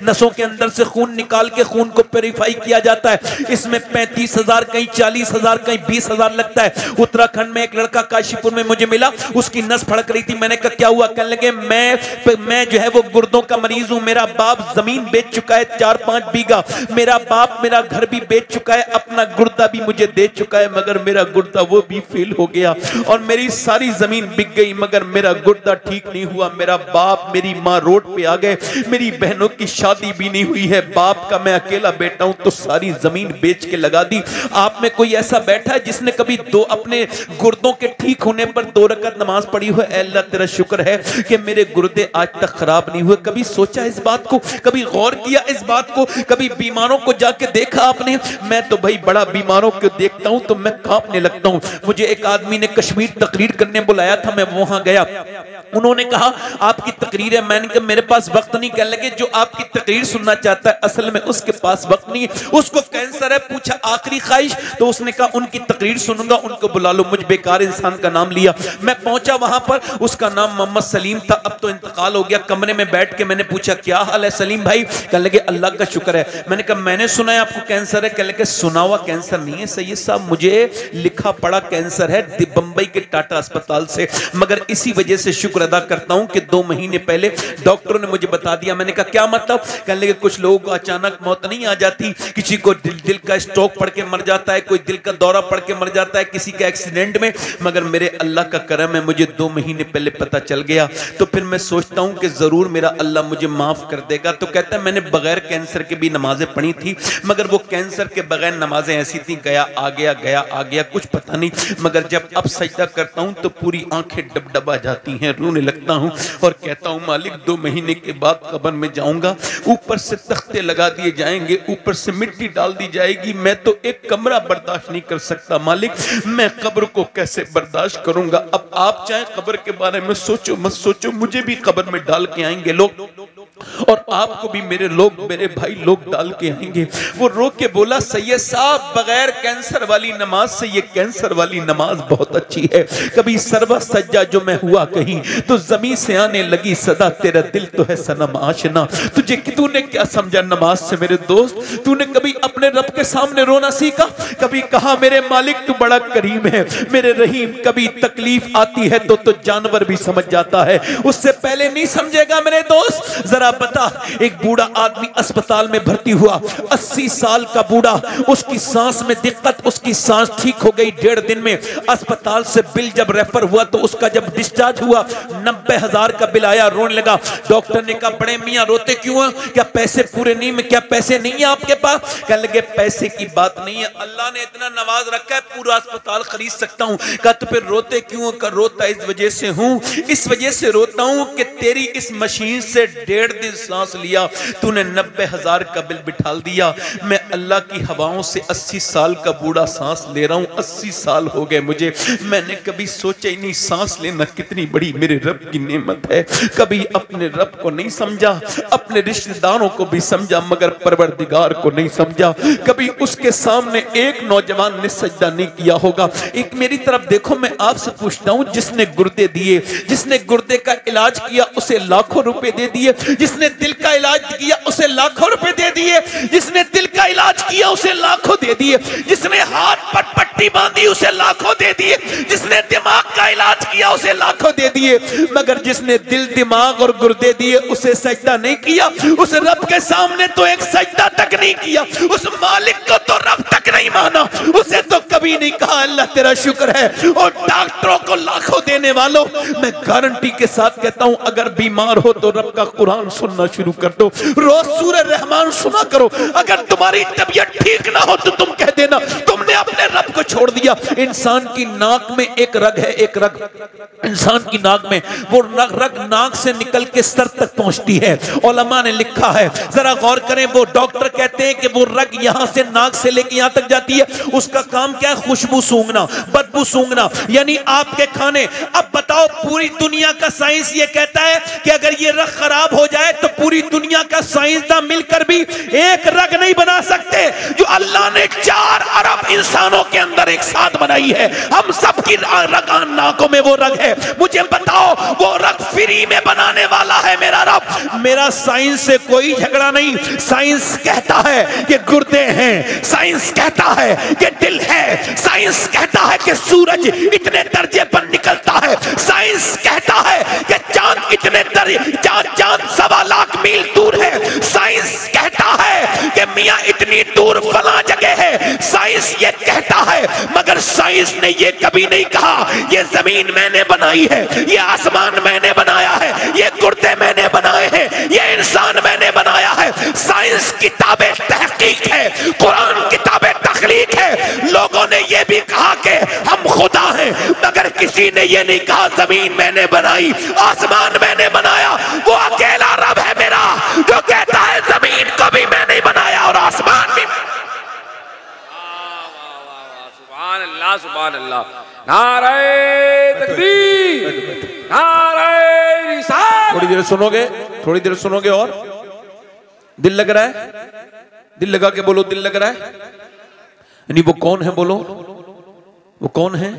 नसों के अंदर से खून निकाल के खून को प्यूरिफाई किया जाता है। इसमें 35,000 कहीं 40,000 कहीं 20,000 लगता है। उत्तराखंड में एक लड़का काशीपुर में मुझे मिला, उसकी नस फड़क रही थी। मैंने कहा क्या हुआ? कहने लगे मैं जो है वो गुर्दों का मरीज हूं। मेरा बाप जमीन बेच चुका है 4-5 बीघा, मेरा बाप मेरा घर भी बेच चुका है, अपना गुर्दा भी मुझे दे चुका है, मगर मेरा गुर्दा वो भी फेल हो गया और मेरी सारी जमीन बिक गई, मगर मेरा गुर्दा ठीक नहीं हुआ। मेरा बाप मेरी माँ रोड पे आ गए, मेरी बहनों की शादी भी नहीं हुई है, बाप का मैं अकेला बेटा हूं तो सारी जमीन बेच के लगा दी। आप में कोई ऐसा बैठा है जिसने कभी अपने गुर्दों के ठीक होने पर 2 रकात नमाज पढ़ी हो? अल्लाह तेरा शुक्र है कि मेरे गुर्दे आज तक खराब नहीं हुए। कभी सोचा इस बात को? कभी गौर किया इस बात को? कभी बीमारों को जाके देखा आपने? मैं तो भाई बड़ा बीमारों को देखता हूं तो मैं कांपने लगता हूं। मुझे एक आदमी ने कश्मीर तकरीर करने बुलाया था, मैं वहां गया। उन्होंने कहा आपकी तकरीर है। मैंने कहा मेरे पास वक्त नहीं। कहने लगे जो आपकी तकरीर सुनना चाहता है असल में उसके पास वक्त नहीं है, उसको कैंसर है। पूछा आखिरी ख्वाहिश? तो उसने कहा उनकी तकरीर सुनूंगा, उनको बुला लो। मुझ बेकार इंसान का नाम लिया। मैं पहुंचा वहां पर, उसका नाम मोहम्मद सलीम था, अब तो इंतकाल हो गया। कमरे में बैठ के मैंने पूछा क्या हाल है सलीम भाई? कहने लगे अल्लाह का शुक्र है। मैंने कहा मैंने सुना है आपको कैंसर है। कहने लगे सुना हुआ कैंसर नहीं है सैयद साहब, मुझे लिखा पड़ा कैंसर है बंबई के टाटा अस्पताल से, मगर इसी वजह से शुक्र अदा करता हूं कि 2 महीने पहले डॉक्टरों ने मुझे बता दिया। मैंने कहा क्या मतलब? कहने लगे कुछ लोगों को अचानक मौत नहीं आ जाती, किसी को दिल का स्ट्रोक पड़ के मर जाता है, कोई दिल का दौरा पड़ के मर जाता है, किसी का एक्सीडेंट में, मगर मेरे अल्लाह का करम है मुझे 2 महीने पहले पता चल गया। तो फिर मैं सोचता हूं कि जरूर मेरा अल्लाह मुझे माफ कर देगा। तो कहता है मैंने बगैर कैंसर के भी नमाजें पढ़ी थी, मगर वो कैंसर के बगैर नमाजें ऐसी थी, गया आ गया कुछ पता नहीं, मगर जब अब सजदा करता हूं तो पूरी आंखें डबडबा जाती हैं, रोने लगता हूं और कहता हूं मालिक 2 महीने के बाद कब्र में जाऊंगा, ऊपर से तख्ते लगा दिए जाएंगे, ऊपर से मिट्टी डाल दी जाएगी, मैं तो एक कमरा बर्दाश्त नहीं कर सकता मालिक, मैं कब्र को कैसे बर्दाश्त करूंगा? अब आप चाहे कब्र के बारे में सोचो मत सोचो, मुझे भी कब्र में डाल के आएंगे लोग और आपको भी मेरे भाई लोग डाल के आएंगे। वो रो के बोला सैयद साहब बगैर कैंसर वाली नमाज से ये कैंसर वाली नमाज बहुत अच्छी है। कभी सरवा सज्जा जो मैं हुआ कहीं तो जमीन से आने लगी सदा, तेरा दिल तो है सनम आशना। तूने क्या समझा नमाज से मेरे दोस्त? तूने कभी अपने रब के सामने रोना सीखा? कभी कहा मेरे मालिक तू बड़ा करीम है, मेरे रहीम? कभी तकलीफ आती है तो जानवर भी समझ जाता है, उससे पहले नहीं समझेगा मेरे दोस्त। जरा बता, एक बूढ़ा आदमी अस्पताल में भर्ती हुआ, 80 साल का बूढ़ा, उसकी सांस में दिक्कत, उसकी सांस ठीक हो गई 1.5 दिन में। अस्पताल से बिल जब रेफर हुआ तो उसका जब डिस्चार्ज हुआ 90,000 का बिल आया, रोने लगा। डॉक्टर ने कहा बड़े मियां रोते क्यों हैं? क्या पैसे पूरे नहीं में? क्या पैसे नहीं है आपके पास? कहने लगे पैसे की बात नहीं है, अल्लाह ने इतना नवाज रखा है पूरा अस्पताल खरीद सकता हूं। कहा तो फिर रोते क्यों? कर रोता इस वजह से हूं, इस वजह से रोता हूं कि तेरी इस मशीन से 1.5 दिन सांस लिया, तूने 90,000 का बिल बिठाल दिया। मैं अल्लाह की हवाओं से 80 साल का बूढ़ा सांस ले रहा हूं, 80 साल हो गए मुझे। मैंने कभी सोचा ही नहीं सांस लेना कितनी बड़ी मेरे रब की नेमत है। कभी अपने रब को नहीं समझा, अपने रिश्तेदारों को भी समझा मगर परवरदिगार को नहीं समझा। कभी उसके सामने एक नौजवान ने सजदा नहीं किया होगा। एक मेरी तरफ देखो, मैं आपसे पूछता हूं, जिसने गुर्दे दिए, जिसने गुर्दे का इलाज किया उसे लाखों रुपए दे दिए, जिसने दिल का इलाज किया उसे लाखों रुपए दे दिए, जिसने दिल का इलाज किया उसे लाखों दे दिए, जिसने हाथ पर पट्टी बांधी उसे लाखों दे दिए, जिसने दिमाग का इलाज किया उसे लाखों दे दिए, मगर जिसने दिल दिमाग और गुर्दे दिए उसे सजदा नहीं किया। उस रब के सामने तो एक सजदा तक नहीं किया, उस मालिक को तो रब तक नहीं माना, उसे तो कभी नहीं कहा अल्लाह तेरा शुक्र है। और डॉक्टरों को लाखों देने वालों, मैं गारंटी के साथ कहता हूं अगर बीमार हो तो रब का कुरान सुनना शुरू कर दो, रोज सूरह रहमान सुना करो। अगर तुम्हारी तबीयत ठीक ना हो तो तुम कह देना तुमने अपने रब को छोड़ दिया। इंसान की नाक में एक रग है, एक रग इंसान की नाक में, वो रग नाक से निकल के सर तक पहुंचती है। उलमा ने लिखा है, जरा गौर करें, वो डॉक्टर कहते हैं कि वो रग यहां से नाक से लेके यहां तक जाती है, उसका काम क्या है? खुशबू सूंघना, बदबू सूंघना, यानी आपके खाने। अब बताओ, पूरी दुनिया का साइंस ये कहता है कि अगर ये रग खराब हो जाए तो पूरी दुनिया का साइंसदान मिलकर भी एक रग नहीं बना सकते जो अल्लाह ने 4 अरब इंसानों के अंदर एक साथ बनाई है। हम सब की रगान नाकों में वो रग है। मुझे बताओ, वो रग फ्री में बनाने वाला है मेरा रब। मेरा साइंस से कोई झगड़ा नहीं। साइंस कहता है कि गुर्दे हैं, साइंस कहता है कि दिल है, साइंस कहता है कि सूरज इतने दर्जे पर निकलता है, साइंस कहता है कि चांद इतने चांद 1.25 लाख मील दूर है, साइंस कहता है कि मियां इतनी दूर फला जगह है, साइंस ये कहता है। मगर साइंस ने ये कभी नहीं कहा ये जमीन मैंने बनाई है, ये आसमान मैंने बनाया है, ये गुर्दे मैंने बनाए हैं, ये इंसान मैंने बनाया है। साइंस किताबें तहकीक है, कुरान किताबें तखलीक है। लोगों ने ये भी कहा कि हम खुदा हैं, मगर किसी ने ये नहीं कहा जमीन मैंने बनाई, आसमान मैंने बनाया। वो अकेला रब है मेरा जो कहता है जमीन को भी मैंने बनाया और आसमान भी। सुभान अल्लाह, सुभान अल्लाह। नारे तकबीर, नारे रिसालत। थोड़ी देर सुनोगे, थोड़ी देर सुनोगे और दिल लग रहा है? दिल लगा के बोलो, दिल लग रहा है? यानी वो कौन है? बोलो, वो कौन है?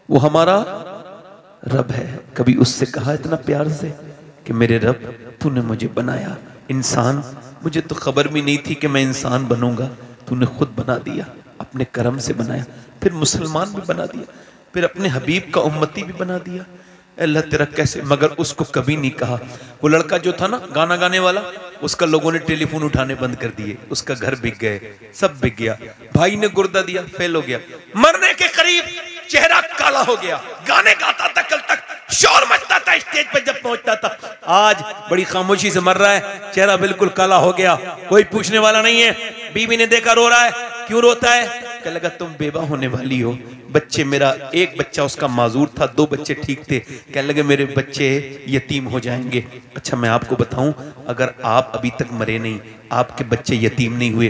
वो हमारा रब है। कभी उससे कहा इतना प्यार से कि मेरे रब, तूने मुझे बनाया इंसान, मुझे तो खबर भी नहीं थी कि मैं इंसान बनूंगा, तूने खुद बना दिया, अपने करम से बनाया, फिर मुसलमान भी बना दिया, फिर अपने हबीब का उम्मती भी बना दिया। अल्लाह तेरा कैसे। मगर उसको कभी नहीं कहा। वो लड़का जो था ना गाना गाने वाला, उसका लोगों ने टेलीफोन उठाने बंद कर दिए, उसका घर बिक गए, सब बिक गया। भाई ने गुर्दा दिया, फेल हो गया, मरने के करीब, चेहरा काला हो गया, गाने गाता था, कल तक शोर मचता था स्टेज पे जब पहुंचता था, आज बड़ी खामोशी से मर रहा है, चेहरा बिल्कुल काला हो गया, कोई पूछने वाला नहीं है। बीवी ने देखा रो रहा है, क्यों रोता है? कहने लगा तुम बेवा होने वाली हो, बच्चे, मेरा एक बच्चा उसका माजूर था, 2 बच्चे ठीक थे, कहने लगे मेरे बच्चे यतीम हो जाएंगे। अच्छा मैं आपको बताऊं, अगर आप अभी तक मरे नहीं, आपके बच्चे यतीम नहीं हुए,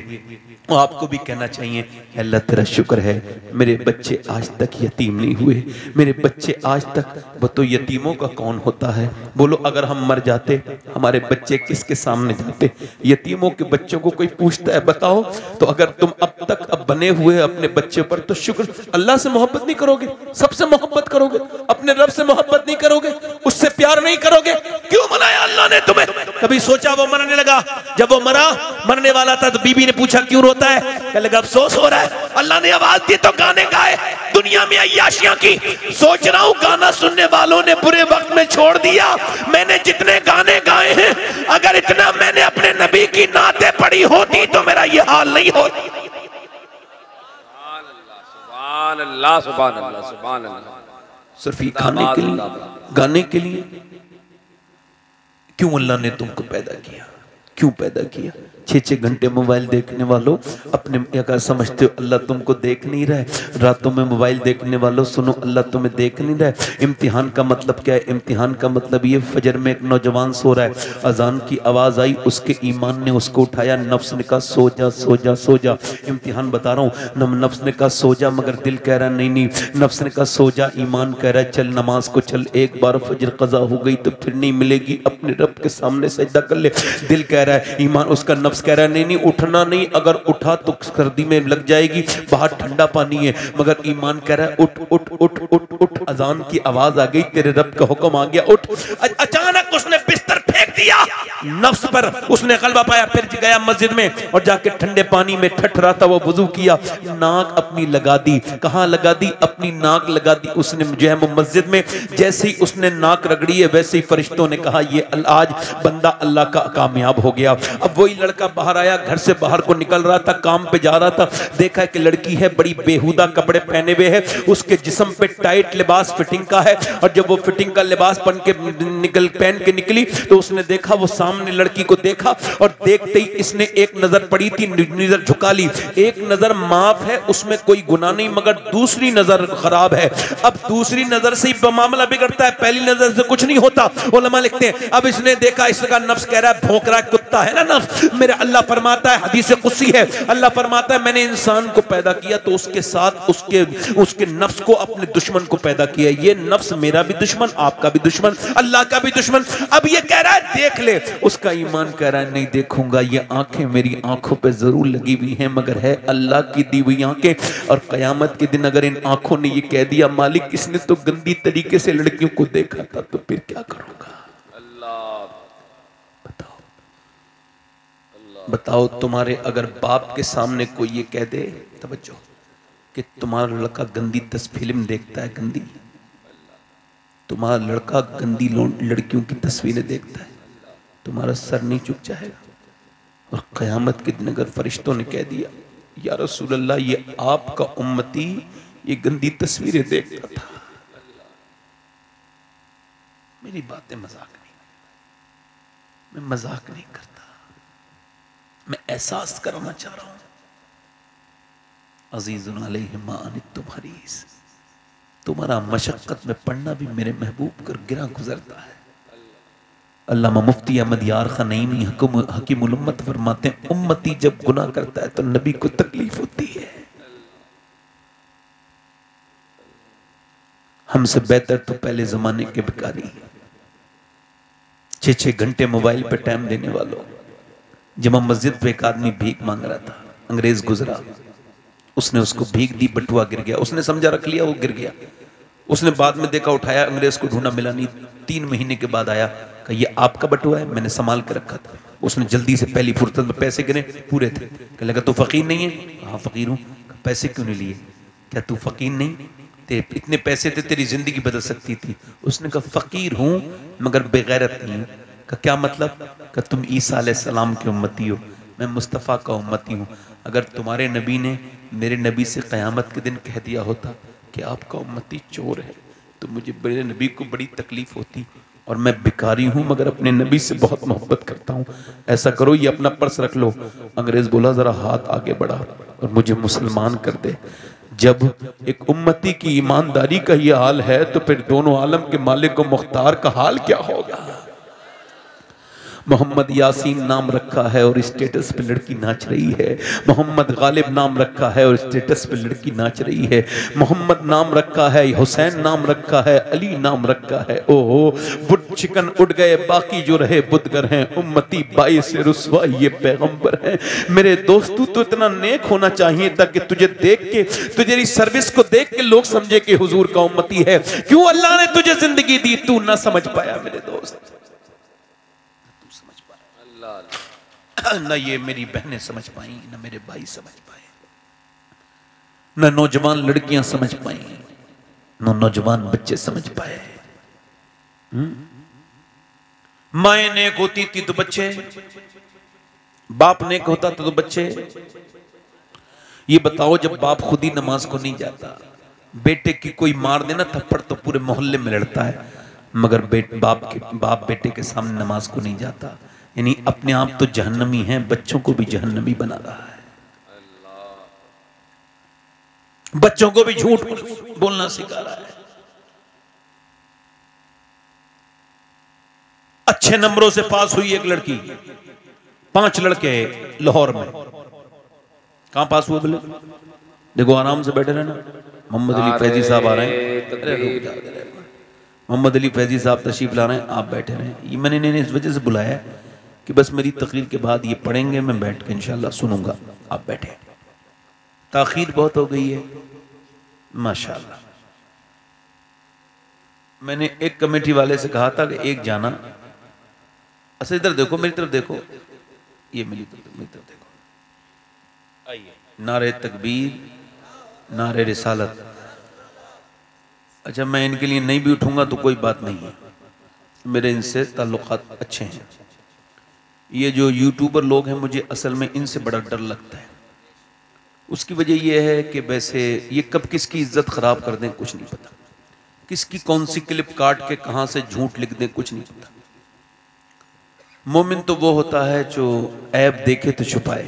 तो आपको भी कहना चाहिए अल्लाह तेरा शुक्र है मेरे बच्चे आज तक यतीम नहीं हुए, मेरे बच्चे आज तक। वो तो यतीमों का कौन होता है? बोलो, अगर हम मर जाते हमारे बच्चे किसके सामने जाते? यतीमों के बच्चों को कोई पूछता है? बताओ। तो अगर तुम अब तक अब बने हुए अपने बच्चे पर, तो शुक्र। अल्लाह से मोहब्बत नहीं करोगे, सबसे मोहब्बत करोगे, अपने रब से मोहब्बत नहीं करोगे, उससे प्यार नहीं करोगे? क्यों बनाया अल्लाह ने तुम्हें? कभी सोचा वो मरने लगा, जब वो मरा, मरने वाला था, तो बीबी ने पूछा क्यों रोता है? कहने लगा अफसोस हो रहा है, अल्लाह ने आवाज दी तो गाने गाए, दुनिया में अय्याशियां की। सोच रहा हूं गाना सुनने वालों ने बुरे वक्त में छोड़ दिया। मैंने जितने गाने गाए हैं, अगर इतना मैंने अपने नबी की नाते पढ़ी होती तो मेरा ये हाल नहीं होता। सुभान अल्लाह, सुभान अल्लाह, सुभान अल्लाह। सिर्फ खाने के लिए, गाने के लिए क्यों अल्लाह ने तुमको पैदा किया? क्यों पैदा किया? 6-6 घंटे मोबाइल देखने वालों, अपने अगर समझते हो अल्लाह तुमको देख नहीं रहा है, रातों में मोबाइल देखने वालों सुनो, अल्लाह तुम्हें देख नहीं रहा है। इम्तिहान का मतलब क्या है? इम्तिहान का मतलब ये, फजर में एक नौजवान सो रहा है, अजान की आवाज़ आई, उसके ईमान ने उसको उठाया, नफ्स ने कहा सो जा सो जा सो जा। इम्तिहान बता रहा हूँ, नफ्स ने कहा सो जा, मगर दिल कह रहा नहीं नहीं। नफ्स ने कहा सो जा, ईमान कह रहा है चल नमाज को चल, एक बार फजर कज़ा हो गई तो फिर नहीं मिलेगी, अपने रब के सामने सजदा कर ले। दिल कह रहा है, ईमान, उसका नफ्स कह रहा है नहीं नहीं उठना नहीं, अगर उठा तो सर्दी में लग जाएगी, बाहर ठंडा पानी है। मगर ईमान कह रहा है उठ उठ उठ उठ उठ। अजान की आवाज आ गई, तेरे रब का हुक्म आ गया, उठ। अचानक उसने बिस्तर फेंक दिया, नफ्स पर उसने गलबा पाया। फिर गया मस्जिद में और जाके ठंडे पानी में ठठ रहा था वो वुजू किया, नाक अपनी लगा दी। कहाँ लगा दी? अपनी नाक लगा दी उसने जो है वो मस्जिद में। जैसे ही उसने नाक रगड़ी है वैसे ही फरिश्तों ने कहा ये आज बंदा अल्लाह का कामयाब हो गया। अब वही लड़का बाहर आया, घर से बाहर को निकल रहा था, काम पे जा रहा था, देखा कि लड़की है बड़ी बेहुदा कपड़े पहने हुए है, उसके जिस्म पे टाइट लिबास फिटिंग का है। और जब वो फिटिंग का लिबास पहन के निकली तो उसने देखा, वो सामने लड़की को देखा और देखते ही इसने एक नजर पड़ी थी, नजर झुका ली। एक नजर माफ है, उसमें कोई गुनाह नहीं, मगर दूसरी नजर खराब है। अब दूसरी नजर से ही मामला बिगड़ता है, पहली नजर से कुछ नहीं होता। उलमा लिखते हैं अब इसने देखा, इसका नफ्स कह रहा है, भौंक रहा है, कुत्ता है ना नफ्स। मेरे अल्लाह फरमाता है, हदीस कुदसी है, अल्लाह फरमाता है मैंने इंसान को पैदा किया तो उसके साथ उसके नफ्स को, अपने दुश्मन को पैदा किया। ये नफ्स मेरा भी दुश्मन, आपका भी दुश्मन, अल्लाह का भी दुश्मन। अब ये कह रहा है देख ले, उसका ईमान कह रहा है नहीं देखूंगा, ये आंखें मेरी आंखों पे जरूर लगी हुई हैं मगर है अल्लाह की दी हुई आंखें। और कयामत के दिन अगर इन आंखों ने ये कह दिया मालिक इसने तो गंदी तरीके से लड़कियों को देखा था, तो फिर क्या करूंगा? बताओ तुम्हारे अगर बाप के सामने कोई ये कह दे, तवज्जो, कि तुम्हारा लड़का गंदी फिल्म देखता है, गंदी, तुम्हारा लड़का गंदी लड़कियों की तस्वीरें देखता है, तुम्हारा सर नहीं झुक जाएगा? और क़यामत के दिन अगर फरिश्तों ने कह दिया या रसूल अल्लाह ये आपका उम्मती ये गंदी तस्वीरें देखता था, मेरी बातें मजाक नहीं, मैं मजाक नहीं करता, मैं एहसास कराना चाह रहा हूं। अजीजुन अलैहि मा अनित्तुम हरीस, तुम्हारा मशक्कत में पढ़ना भी मेरे महबूब कर गिरा गुजरता है। अल्लामा मुफ्ती अहमद यार खान नईमी हकीमुल उम्मत फरमाते हैं उम्मती जब गुनाह करता है तो नबी को तकलीफ होती है। हमसे बेहतर तो पहले जमाने के भिखारी, 6-6 घंटे मोबाइल पे टाइम देने वालों। जब मस्जिद पे एक आदमी भीख मांग रहा था, अंग्रेज गुजरा, उसने उसको भीख दी, बटुआ गिर गया, उसने समझा रख लिया, वो गिर गया। उसने बाद में देखा, उठाया, अंग्रेज को ढूंढा, मिला नहीं। 3 महीने के बाद आया, कहा ये आपका बटुआ है, मैंने संभाल के रखा था। उसने जल्दी से पहली फुर्सत में पैसे गिने, पूरे थे। कहने लगा तू फकीर नहीं है? हाँ फकीर हूँ। पैसे क्यों नहीं लिए? क्या तू फकीर नहीं? इतने पैसे थे तेरी जिंदगी बदल सकती थी। उसने कहा फकीर हूँ मगर बेगैरत नहीं हूँ। का क्या मतलब? कि तुम ईसा अलैहिस्सलाम के उम्मती हो, मैं मुस्तफ़ा का उम्मती हूँ। अगर तुम्हारे नबी ने मेरे नबी से क़यामत के दिन कह दिया होता कि आपका उम्मती चोर है तो मुझे मेरे नबी को बड़ी तकलीफ होती। और मैं भिखारी हूँ मगर अपने नबी से बहुत मोहब्बत करता हूँ। ऐसा करो ये अपना पर्स रख लो। अंग्रेज बोला ज़रा हाथ आगे बढ़ा और मुझे मुसलमान कर दे। जब एक उम्मती की ईमानदारी का ये हाल है तो फिर दोनों आलम के मालिक व मुख्तार का हाल क्या होगा? मोहम्मद यासीन नाम रखा है और स्टेटस पे लड़की नाच रही है। मोहम्मद गालिब नाम रखा है और स्टेटस पे लड़की नाच रही है। मोहम्मद नाम रखा है, हुसैन नाम रखा है, अली नाम रखा है। ओहो, बुट चिकन उड़ गए, बाकी जो रहे बुदगर हैं। उम्मती बाईस से रुसवा ये पैगंबर है। मेरे दोस्तों तो इतना नेक होना चाहिए ताकि तुझे देख के, तुझे सर्विस को देख के लोग समझे कि हुजूर का उम्मती है। क्यों अल्लाह ने तुझे जिंदगी दी, तू ना समझ पाया मेरे दोस्त। न ये मेरी बहनें समझ पाई, न मेरे भाई समझ पाए, न नौजवान लड़कियां समझ पाई, न नौजवान बच्चे समझ पाए। माए नेक होती थी तो बच्चे, बाप नेक होता था तो बच्चे। ये बताओ जब बाप खुद ही नमाज को नहीं जाता, बेटे की कोई मार देना थप्पड़ तो पूरे मोहल्ले में लड़ता है, मगर बाप बेटे के सामने नमाज को नहीं जाता। यानी अपने आप तो जहन्नमी है, बच्चों को भी जहन्नमी बना रहा है। बच्चों को भी झूठ बोलना सिखा रहा है। अच्छे नंबरों से पास हुई एक लड़की, 5 लड़के लाहौर में। कहां पास हुआ बोले? देखो आराम से बैठे रहना। मोहम्मद अली फैजी साहब आ रहे हैं, मोहम्मद अली फैजी साहब तशरीफ ला रहे हैं, आप बैठे रहे। ये मैंने इन्हें इस वजह से बुलाया कि बस मेरी तकरीर के बाद ये पढ़ेंगे, मैं बैठ के इंशाल्लाह सुनूंगा, आप बैठे। ताखीर बहुत हो गई है माशाल्लाह। मैंने एक कमेटी वाले से कहा था कि एक जाना अच्छा इधर देखो, मेरी तरफ देखो, ये मेरी तरफ देखो, आइए, नारे तकबीर, नारे रिसालत। अच्छा मैं इनके लिए नहीं भी उठूंगा तो कोई बात नहीं है, मेरे इनसे ताल्लुकात अच्छे हैं। ये जो यूट्यूबर लोग हैं, मुझे असल में इनसे बड़ा डर लगता है। उसकी वजह यह है कि वैसे ये कब किसकी इज्जत खराब कर दें कुछ नहीं पता, किसकी कौन सी क्लिप काट के कहां से झूठ लिख दें कुछ नहीं पता। मोमिन तो वो होता है जो ऐब देखे तो छुपाए,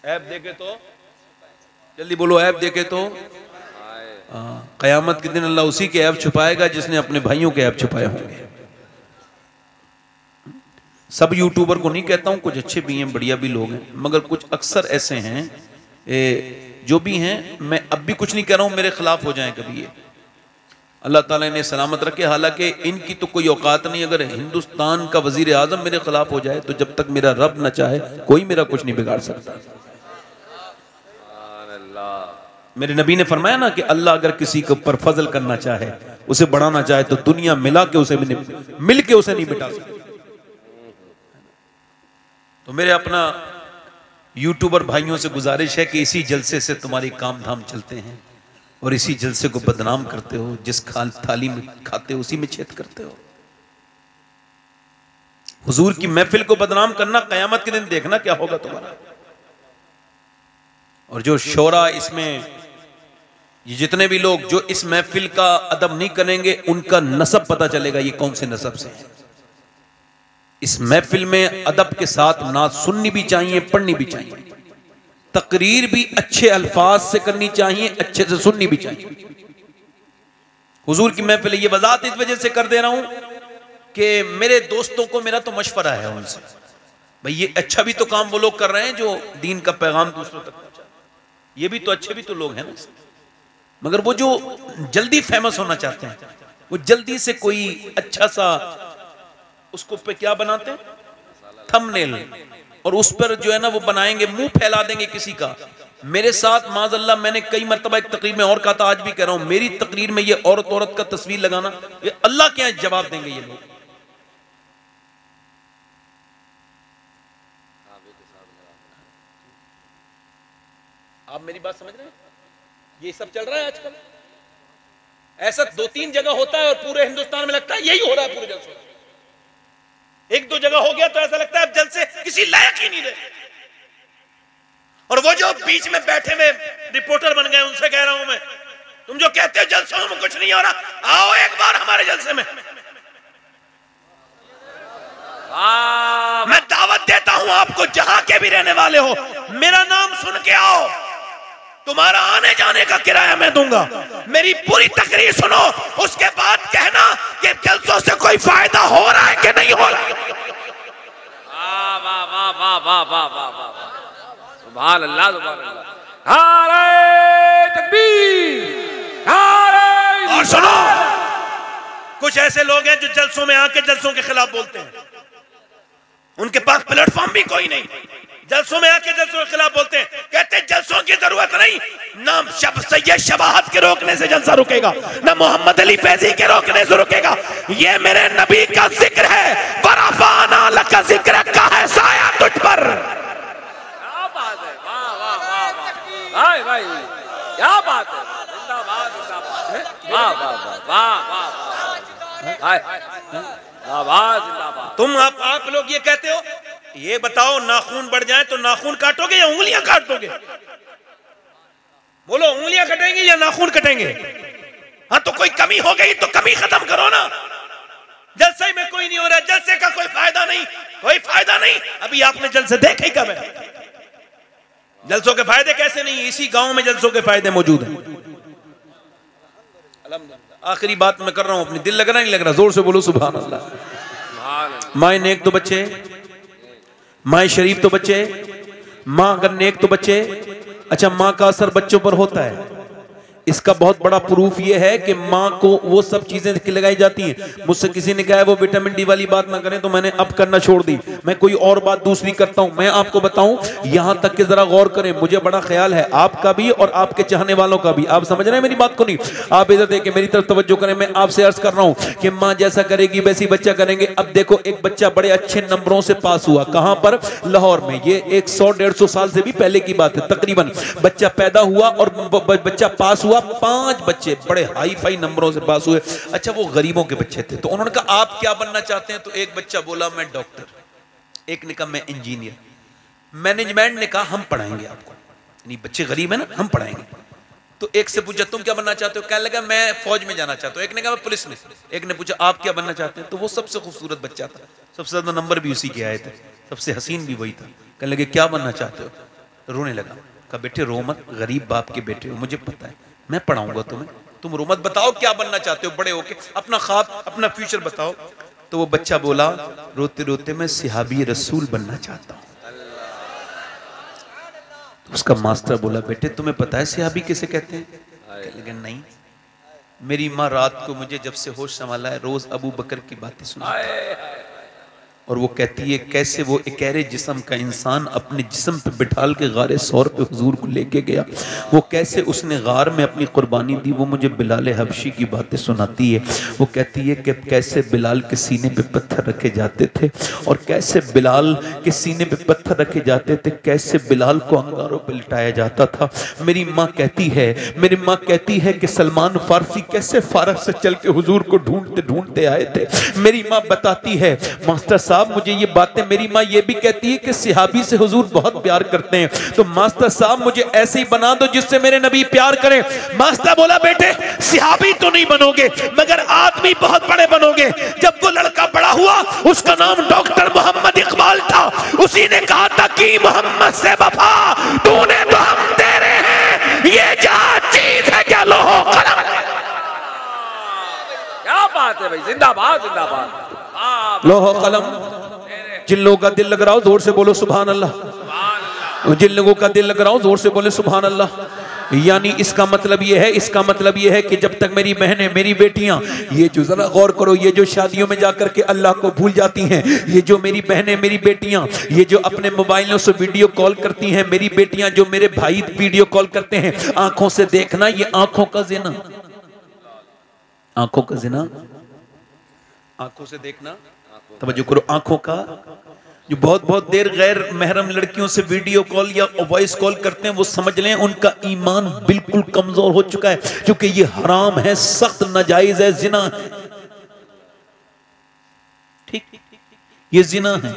ऐब देखे तो, जल्दी बोलो, ऐब देखे तो कयामत के दिन अल्लाह उसी के ऐब छुपाएगा जिसने अपने भाइयों के ऐब छुपाए होंगे। सब यूट्यूबर को नहीं कहता हूं, कुछ अच्छे भी हैं, बढ़िया भी लोग हैं, मगर कुछ अक्सर ऐसे हैं जो भी हैं, मैं अब भी कुछ नहीं कह रहा हूं मेरे खिलाफ हो जाएं कभी, ये अल्लाह ताला इन्हें सलामत रखे। हालांकि इनकी तो कोई औकात नहीं, अगर हिंदुस्तान का वजीर आजम मेरे खिलाफ हो जाए तो जब तक मेरा रब न चाहे कोई मेरा कुछ नहीं बिगाड़ सकता। मेरे नबी ने फरमाया ना कि अल्लाह अगर किसी के ऊपर फजल करना चाहे, उसे बढ़ाना चाहे, तो दुनिया मिला के उसे मिल के उसे नहीं मिटा सकती। तो मेरे अपना यूट्यूबर भाइयों से गुजारिश है कि इसी जलसे से तुम्हारी काम धाम चलते हैं और इसी जलसे को बदनाम करते हो, जिस थाली में खाते हो उसी में छेद करते हो। हुजूर की महफिल को बदनाम करना, कयामत के दिन देखना क्या होगा तुम्हारा। और जो शोरा इसमें, ये जितने भी लोग जो इस महफिल का अदब नहीं करेंगे, उनका नसब पता चलेगा ये कौन से नसब से है। इस महफिल में अदब के साथ नात सुननी भी चाहिए, पढ़नी भी चाहिए, तकरीर भी अच्छे अल्फाज से करनी चाहिए, अच्छे से सुननी भी चाहिए। हुजूर की महफिल, ये वजाहत इस वजह से कर दे रहा हूं कि मेरे दोस्तों को मेरा तो मशवरा है उनसे, भाई ये अच्छा भी तो काम वो लोग कर रहे हैं जो दीन का पैगाम दूसरों तक पहुंचा, ये भी तो अच्छे भी तो लोग हैं ना, मगर वो जो जल्दी फेमस होना चाहते हैं, वो जल्दी से कोई अच्छा सा उसको पे क्या बनाते हैं, थंबनेल, और उस पर जो है ना वो बनाएंगे, मुंह फैला देंगे किसी का। मेरे साथ माज़अल्लाह, मैंने कई मरतबा एक तकरीर में और कहा था, आज भी कह रहा हूं, मेरी तकरीर में ये औरत का तस्वीर लगाना, ये अल्लाह के यहाँ जवाब देंगे ये लोग। आप मेरी बात समझ रहे हैं? ये सब चल रहा है आजकल, ऐसा 2-3 जगह होता है और पूरे हिंदुस्तान में लगता है यही हो रहा है पूरे जलसे। 1-2 जगह हो गया तो ऐसा लगता है अब जलसे किसी लायक ही नहीं रहे। और वो जो बीच में बैठे हुए रिपोर्टर बन गए, उनसे कह रहा हूं मैं, तुम जो कहते हो जलसों में कुछ नहीं हो रहा, आओ एक बार हमारे जलसे में। मैं दावत देता हूं आपको, जहां के भी रहने वाले हो, मेरा नाम सुन के आओ, तुम्हारा आने जाने का किराया मैं दूंगा। मेरी पूरी तकरीर सुनो, उसके बाद कहना कि जलसों से कोई फायदा हो रहा है कि नहीं हो रहा है। वाह वाह वाह वाह वाह वाह वाह, सुभान अल्लाह सुभान अल्लाह, नारे तकबीर, नारे। और सुनो, कुछ ऐसे लोग हैं जो जलसों में आके जलसों के खिलाफ बोलते हैं, उनके पास प्लेटफॉर्म भी कोई नहीं, जलसों में आके जलसों के खिलाफ बोलते हैं, कहते हैं जलसों की जरूरत नहीं, ना सैयद शबाहत के रोकने से जलसा रुकेगा, ना मोहम्मद अली फैजी के रोकने से रुकेगा, ये मेरे नबी का जिक्र है, बरफाना लका जिक्र का है साया तुझ पर। क्या बात है, वाह वाह वाह वाह, भाई भाई क्या बात है, जिंदाबाद जिंदाबाद, वाह वाह वाह वाह वाह वाह, जिंदाबाद। तुम आप लोग ये कहते हो, ये बताओ नाखून बढ़ जाए तो नाखून काटोगे या उंगलियां काट दोगे? बोलो, उंगलियां कटेंगी या नाखून कटेंगे? हाँ, तो कोई कमी हो गई तो कमी खत्म करो ना। जलसे में कोई नहीं हो रहा, जलसे का कोई फायदा नहीं, कोई फायदा नहीं। अभी आपने जलसे देखे कब है? जलसों के फायदे कैसे नहीं? इसी गांव में जलसों के फायदे मौजूद हैं। आखिरी बात मैं कर रहा हूं, अपनी दिल लग रहा नहीं लग रहा? जोर से बोलो सुभान अल्लाह। माए नेक तो बच्चे, माए शरीफ तो बच्चे, माँ अगर नेक तो बच्चे। अच्छा, माँ का असर बच्चों पर होता है, इसका बहुत बड़ा प्रूफ ये है कि माँ को वो सब चीजें लगाई जाती हैं। मुझसे किसी ने कहा है वो विटामिन डी वाली बात ना करें, तो मैंने अब करना छोड़ दी, मैं कोई और बात दूसरी करता हूं। मैं आपको बताऊं, यहां तक कि जरा गौर करें, मुझे बड़ा ख्याल है आपका भी और आपके चाहने वालों का भी। आप समझ रहे हैं मेरी बात को? नहीं, आप इधर देखें, मेरी तरफ तवज्जो करें। मैं आपसे अर्ज कर रहा हूं कि माँ जैसा करेगी वैसी बच्चा करेंगे। अब देखो, एक बच्चा बड़े अच्छे नंबरों से पास हुआ, कहां पर? लाहौर में। ये 100-150 साल से भी पहले की बात है तकरीबन। बच्चा पैदा हुआ और बच्चा पास हुआ, 5 बच्चे बड़े हाई फाई नंबरों से पास हुए। अच्छा, वो गरीबों के बच्चे थे, तो उन्होंने कहा आप क्या बनना चाहते हैं? तो एक बच्चा बोला मैं डॉक्टर, एक ने कहा मैं इंजीनियर। मैनेजमेंट ने कहा हम पढ़ाएंगे आपको, यानी बच्चे गरीब है ना, हम पढ़ाएंगे। तो एक से पूछा तुम क्या बनना चाहते हो? कहने लगा मैं फौज में जाना चाहता हूं। एक ने कहा मैं पुलिस में। एक ने पूछा आप क्या बनना चाहते हैं? तो वो सबसे खूबसूरत बच्चा था, सबसे ज्यादा नंबर भी उसी के आए थे, सबसे हसीन भी वही था। कहने लगे क्या बनना चाहते हो? रोने लगा। कहा बेटे रो मत, गरीब बाप के बेटे हो, मुझे पता है, मैं पढ़ाऊंगा तुम्हें, तुम रो मत। बताओ क्या बनना चाहते हो बड़े होके, अपना ख्वाब अपना फ्यूचर बताओ। तो वो बच्चा बोला रोते रोते मैं सिहाबी रसूल बनना चाहता हूं। तो उसका मास्टर बोला बेटे तुम्हें पता है सिहाबी किसे कहते हैं? लेकिन नहीं, मेरी माँ रात को मुझे जब से होश संभाला है रोज अबू बकर की बातें सुनाती है, और वो कहती है कैसे वो एकहरे जिस्म का इंसान अपने जिस्म पे बिठाल के गारे सौर पे हुजूर को लेके गया, वो कैसे उसने गार में अपनी कुर्बानी दी। वो मुझे बिलाल हबशी की बातें सुनाती है। वो कहती है कि कैसे बिलाल के सीने पे पत्थर रखे जाते थे, और कैसे बिलाल के सीने पे पत्थर रखे जाते थे, कैसे बिलाल को अंगारों पे लिटाया जाता था। मेरी माँ कहती है कि सलमान फारसी कैसे फारस से चल के हुजूर को ढूंढते ढूंढते आए थे। मेरी माँ बताती है मास्टर साहब मुझे ये बातें, मेरी माँ ये भी कहती है कि सिहाबी से हुजूर बहुत प्यार करते हैं, तो मास्टर साहब मुझे ऐसे ही बना दो जिससे मेरे नबी प्यार करें। मास्टर बोला बेटे सिहाबी तो नहीं बनोगे मगर आदमी बहुत बड़े बनोगे। जब वो लड़का बड़ा हुआ उसका नाम डॉक्टर मोहम्मद इकबाल था, उसी ने कहा था कि मोहम्मद से वफा तूने तो हम तेरे हैं, ये जा चीज है क्या लोहो कलम। क्या बात है भाई, जिंदाबाद जिंदाबाद। लोहो कलम। जिन लोगों का दिल लग रहा हो जोर से बोलो सुभान अल्लाह। जिन लोगों का दिल लग रहा हो जोर से बोले सुभान अल्लाह। यानी इसका मतलब ये है कि जब तक मेरी बहनें मेरी बेटियां, ये जो जरा गौर करो, ये जो शादियों में जाकर के अल्लाह को भूल जाती हैं, ये जो मेरी बहनें मेरी बेटियां, ये जो अपने मोबाइलों से वीडियो कॉल करती हैं, मेरी बेटियां जो मेरे भाई वीडियो कॉल करते हैं, आंखों से देखना, ये आंखों का जिना, आंखों का जिना, आंखों से देखना। तवज्जो करो, आंखों का जो बहुत देर गैर महरम लड़कियों से वीडियो कॉल या वॉइस कॉल करते हैं, वो समझ लें उनका ईमान बिल्कुल कमजोर हो चुका है, क्योंकि ये हराम है, सख्त नाजायज है, जिना है। ठीक, ये जिना है।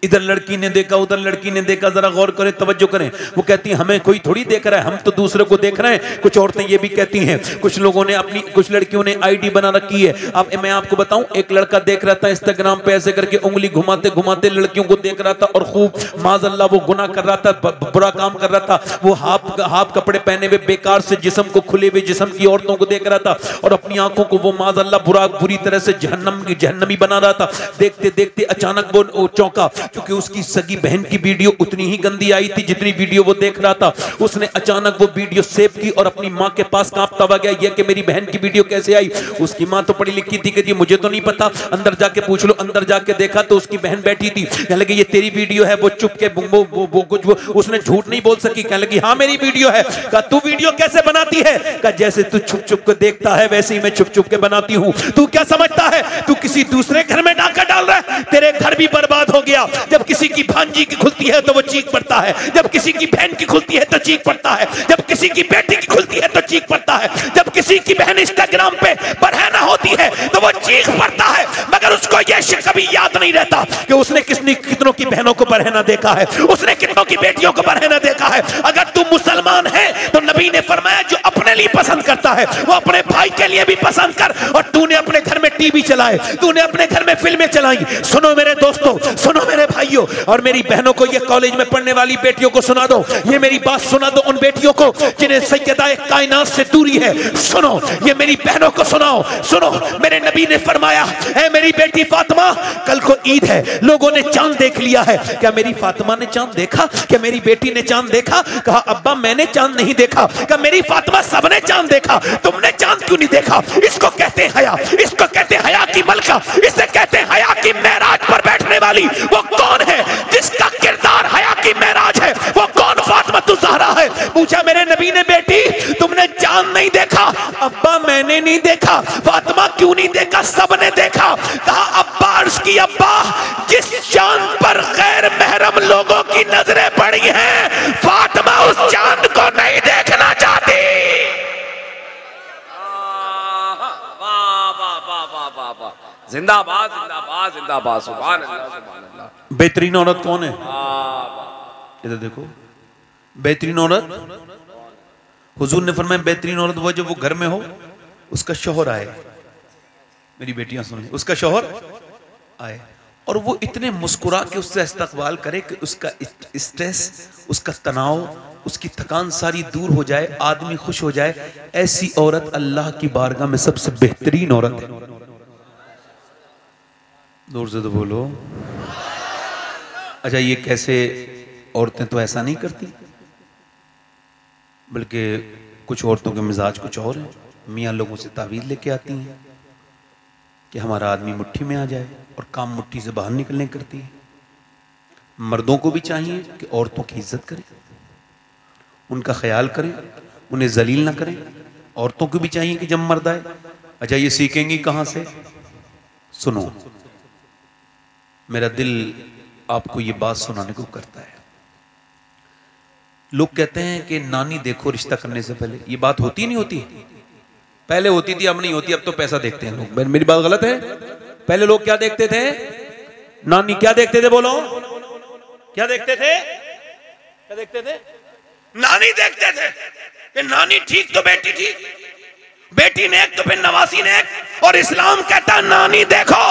इधर लड़की ने देखा उधर लड़की ने देखा, जरा गौर करें तवज्जो करें। वो कहती है हमें कोई थोड़ी देख रहा है, हम तो दूसरे को देख रहे हैं। कुछ औरतें ये भी कहती हैं, कुछ लोगों ने अपनी, कुछ लड़कियों ने आईडी बना रखी है। अब मैं आपको बताऊं, एक लड़का देख रहा था इंस्टाग्राम पे ऐसे करके उंगली घुमाते घुमाते लड़कियों को देख रहा था, और खूब माज़अल्लाह वो गुनाह कर रहा था, बुरा काम कर रहा था। वो हाफ कपड़े पहने हुए बेकार से जिस्म को, खुले हुए जिस्म की औरतों को देख रहा था, और अपनी आंखों को वो माज़अल्लाह बुरी तरह से जहन्नमी बना रहा था। देखते देखते अचानक वो चौंका, क्योंकि उसकी सगी बहन की वीडियो उतनी ही गंदी आई थी जितनी वीडियो वो देख रहा था। उसने अचानक वो वीडियो सेव की और अपनी माँ के पास कांपता हुआ गया, ये कि मेरी बहन की वीडियो कैसे आई। उसकी माँ तो पढ़ी लिखी थी, कहती मुझे तो नहीं पता, अंदर जाके पूछ लो। अंदर जाके देखा तो उसकी बहन बैठी थी, कहने लगी ये तेरी वीडियो है। वो चुप के वो कुछ उसने झूठ नहीं बोल सकी, कहने लगी हाँ मेरी वीडियो है। कहा तू वीडियो कैसे बनाती है? कहा जैसे तू छुप छुप के देखता है वैसे ही मैं छुप छुप के बनाती हूँ। तू क्या समझता है तू किसी दूसरे घर में डाका डाल रहा है? तेरे घर भी बर्बाद हो गया। जब किसी की भांजी की खुलती है तो वो चीख पड़ता है, जब किसी की बहन की खुलती है तो चीख पड़ता है, जब किसी की बेटी की खुलती है तो चीख पड़ता है, जब किसी की बहन इंस्टाग्राम पे बरहना होती है तो वो चीख पड़ता है, मगर उसको ये कभी याद नहीं रहता कि उसने कितनों की बहनों को बरहना देखा है, उसने कितनों की बेटियों को बरहना देखा है। अगर तू मुसलमान है तो नबी ने फरमाया जो अपने लिए पसंद करता है वो अपने भाई के लिए भी पसंद कर। और तूने अपने घर में टीवी चलाए, तूने अपने घर में फिल्में चलाई, सुनो मेरे दोस्तों, सुनो मेरे भाइयों, और मेरी बहनों को, ये कॉलेज में पढ़ने वाली बेटियों को सुना दो, ये मेरी बात सुना दो उन बेटियों को जिन्हें सैयदा कायनात से दूरी है। सुनो, ये मेरी बहनों को सुनाओ। सुनो, मेरे नबी ने फरमाया, ऐ मेरी बेटी फातिमा, कल को ईद है, लोगों ने चांद देख लिया है। क्या मेरी फातिमा ने चांद देखा? क्या मेरी बेटी ने चांद देखा? कहा अब्बा मैंने चांद नहीं देखा। क्या मेरी फातिमा, सबने चांद देखा, तुमने चांद क्यों नहीं देखा? इसको कहते हैं हया, इसको कहते हैं हया की मलका, इसे कहते हैं हया की मेराज पर बैठने वाली। वो कौन है जिसका किरदार हया की मेराज है? वो कौन? फातिमा तु ज़हरा है। पूछा मेरे नबी ने, बेटी तुमने चांद नहीं देखा? अब्बा मैंने नहीं देखा। फातिमा क्यों नहीं देखा? सबने देखा। कहा अब्बा, अर्ज़ की अब्बा, जिस चांद पर गैर महरम लोगों की नजरें पड़ी हैं, फातिमा उस चांद को नहीं देखना चाहती। जिंदाबाद जिंदाबाद जिंदाबाद, सुभान अल्लाह सुभान अल्लाह। बेहतरीन औरत कौन है? इधर देखो, बेहतरीन औरत हुजूर ने फरमाया बेहतरीन औरत वो जो वो घर में हो, उसका शौहर आए। मेरी बेटियां सुनिए, उसका शौहर आए और वो इतने मुस्कुरा के उससे इस्तकबाल करे कि उसका स्ट्रेस, उसका तनाव, उसकी थकान सारी दूर हो जाए, आदमी खुश हो जाए। ऐसी औरत अल्लाह की बारगाह में सबसे बेहतरीन औरत है। दूर से तो बोलो। अच्छा, ये कैसे? औरतें तो ऐसा नहीं करती, बल्कि कुछ औरतों के मिजाज कुछ और है। मियाँ लोगों से तावीज़ लेके आती हैं कि हमारा आदमी मुट्ठी में आ जाए, और काम मुट्ठी से बाहर निकलने करती है। मर्दों को भी चाहिए कि औरतों की इज्जत करें, उनका ख्याल करें, उन्हें जलील ना करें। औरतों को भी चाहिए कि जब मर्द आए। अच्छा, ये सीखेंगी कहाँ से? सुनो, मेरा दिल आपको ये बात सुनाने को करता है। लोग कहते हैं कि नानी देखो रिश्ता करने से पहले। ये बात होती नहीं होती? पहले होती थी, अब नहीं होती। अब तो पैसा देखते हैं लोग। मेरी बात गलत है? पहले लोग क्या देखते थे? नानी क्या देखते थे? बोलो, क्या देखते थे? क्या देखते थे? नानी देखते थे कि नानी ठीक तो बेटी ठीक, बेटी ने एक तो फिर नवासी ने एक। और इस्लाम कहता नानी देखो,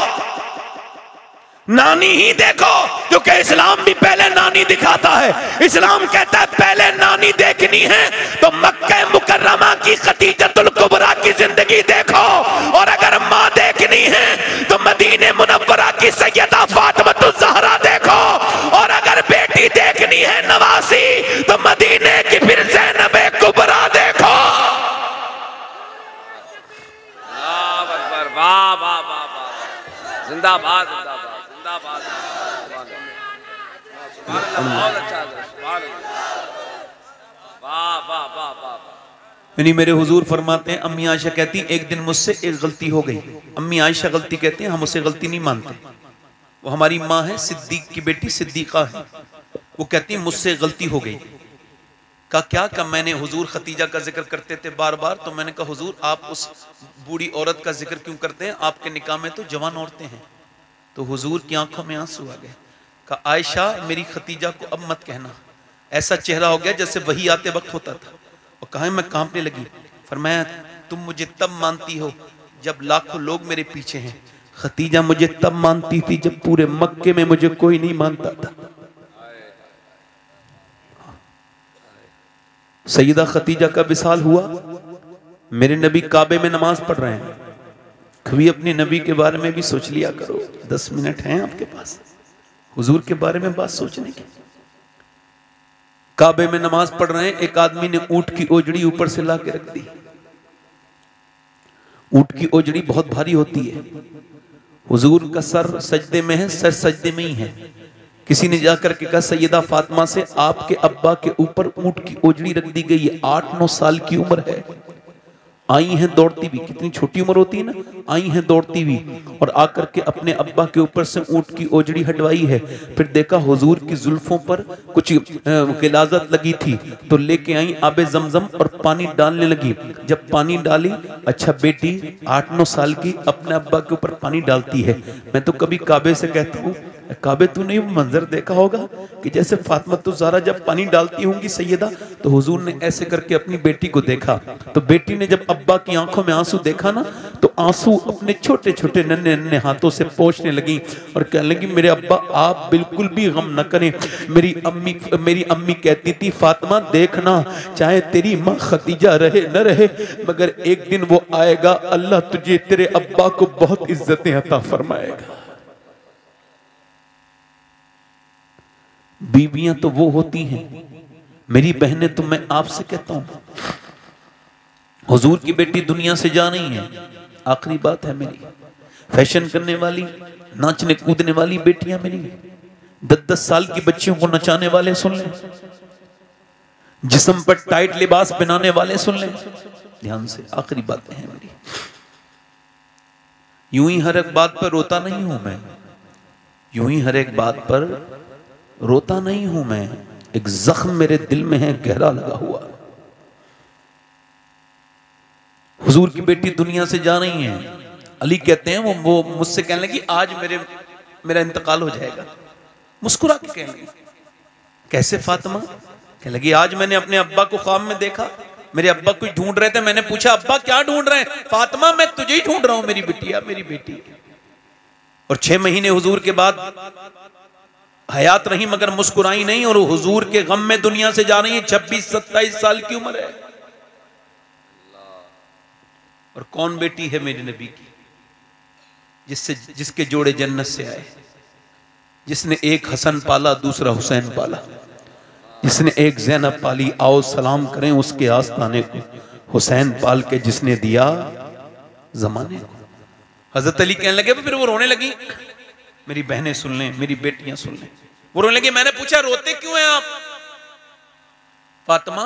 नानी ही देखो, क्योंकि इस्लाम भी पहले नानी दिखाता है। इस्लाम कहता है पहले नानी देखनी है तो मक्का मुकर्रमा की खदीजतुल कुबरा की जिंदगी देखो, और अगर माँ देखनी है तो मदीने मुनव्वरा की सैयदा फातिमा ज़हरा देखो, और अगर बेटी देखनी है नवासी तो मदीने की फिर ज़ैनब कुबरा देखो। वाह वाह वाह वाह, जिंदाबाद जिंदाबाद जिंदाबाद, बहुत अच्छा, वाह वाह वाह वाह। यानी मेरे हुजूर फरमाते हैं, अम्मी आयशा कहती एक दिन मुझसे एक गलती हो गई। अम्मी आयशा गलती कहते हैं, हम उसे गलती नहीं मानते। वो हमारी माँ है, सिद्दीक की बेटी सिद्दीका है। वो कहती मुझसे गलती हो गई। कहा क्या? का मैंने हुजूर खतीजा का जिक्र करते थे बार बार, तो मैंने कहा हुजूर आप उस बूढ़ी औरत का जिक्र क्यों करते हैं? आपके निकाह में तो जवान औरतें हैं। तो हुजूर की आंखों में आंसू आ गए। कहा आयशा मेरी खतीजा को अब मत कहना, ऐसा चेहरा हो गया जैसे वही आते वक्त होता था। और कहा मैं कांपने लगी। फरमाया तुम मुझे तब मानती हो जब लाखों लोग मेरे पीछे हैं। खतीजा मुझे तब मानती थी जब पूरे मक्के में मुझे कोई नहीं मानता था। सैयदा खतीजा का विसाल हुआ, मेरे नबी काबे में नमाज पढ़ रहे हैं। कभी अपने नबी के बारे में भी सोच लिया करो, 10 मिनट हैं आपके पास हुजूर के बारे में बात सोचने की। काबे में नमाज पढ़ रहे हैं, एक आदमी ने ऊंट की ओजड़ी ऊपर से ला के रख दी। ऊंट की ओजड़ी बहुत भारी होती है। हुजूर का सर सजदे में है, सर सजदे में ही है। किसी ने जाकर के कहा सैयदा फातिमा से आपके अब्बा के ऊपर ऊंट की ओजड़ी रख दी गई है, 8-9 साल की उम्र है। आई हैं दौड़ती भी, कितनी छोटी उम्र होती है ना, आई हैं दौड़ती भी और आकर के अपने अब्बा के ऊपर से ऊंट की ओजड़ी हटवाई है। फिर देखा हुजूर की जुल्फों पर कुछ गिलाजत लगी थी, तो लेके आई आबे जमजम और पानी डालने लगी। जब पानी डाली, अच्छा बेटी 8-9 साल की अपने अब्बा के ऊपर पानी डालती है। मैं तो कभी काबे से कहता हूँ काबे तूने वो मंजर देखा होगा कि जैसे फातिमा तो ज़हरा जब पानी डालती होंगी सैयदा, तो हुजूर ने ऐसे करके अपनी बेटी को देखा, तो बेटी ने जब अब्बा की आंखों में आंसू देखा ना, तो आंसू अपने छोटे छोटे नन्हे नन्हे हाथों से पोंछने लगी और कहने लगी मेरे अब्बा आप बिल्कुल भी गम न करें। मेरी अम्मी कहती थी फातिमा देखना, चाहे तेरी माँ खदीजा रहे न रहे, मगर एक दिन वो आएगा, अल्लाह तुझे तेरे अब्बा को बहुत इज्जतें अता फरमाएगा। बीवियां तो वो होती हैं, मेरी बहनें, तो मैं आपसे कहता हूं हुजूर की बेटी दुनिया से जा रही है, आखिरी बात है मेरी। फैशन करने वाली, नाचने कूदने वाली बेटियां मेरी, 10-10 साल की बच्चियों को नचाने वाले सुन लें, जिस्म पर टाइट लिबास पहनाने वाले सुन लें, ध्यान से, आखिरी बातें हैं मेरी। यूं ही हर एक बात पर रोता नहीं हूं मैं, यूं ही हर एक बात पर रोता नहीं हूं मैं, एक जख्म मेरे दिल में है गहरा लगा हुआ। हुजूर की बेटी दुनिया से जा रही है, अली कहते हैं वो मुझसे कहने लगी आज मेरा इंतकाल हो जाएगा, मुस्कुरा के कहने लगी। कैसे फातिमा? कहने लगी आज मैंने अपने अब्बा को ख्वाब में देखा, मेरे अब्बा कुछ ढूंढ रहे थे, मैंने पूछा अब्बा क्या ढूंढ रहे हैं? फातिमा मैं तुझे ही ढूंढ रहा हूं मेरी बिटिया, मेरी बेटी। और 6 महीने हुजूर के बाद हयात रही मगर मुस्कुराई नहीं, और हुजूर के गम में दुनिया से जा रही है। 26-27 साल की उम्र है। और कौन बेटी है मेरे नबी की जिसके जोड़े जन्नत से आए, जिसने एक हसन पाला दूसरा हुसैन पाला, जिसने एक ज़ैनब पाली, आओ सलाम करें उसके आस्ताने को, हुसैन पाल के जिसने दिया जमाने को। हजरत अली कहने लगे, फिर वो रोने लगी, मेरी बहनें सुन लें, मेरी बेटियां सुन लें, वो रोने लगी। मैंने पूछा रोते क्यों हैं आप? फातिमा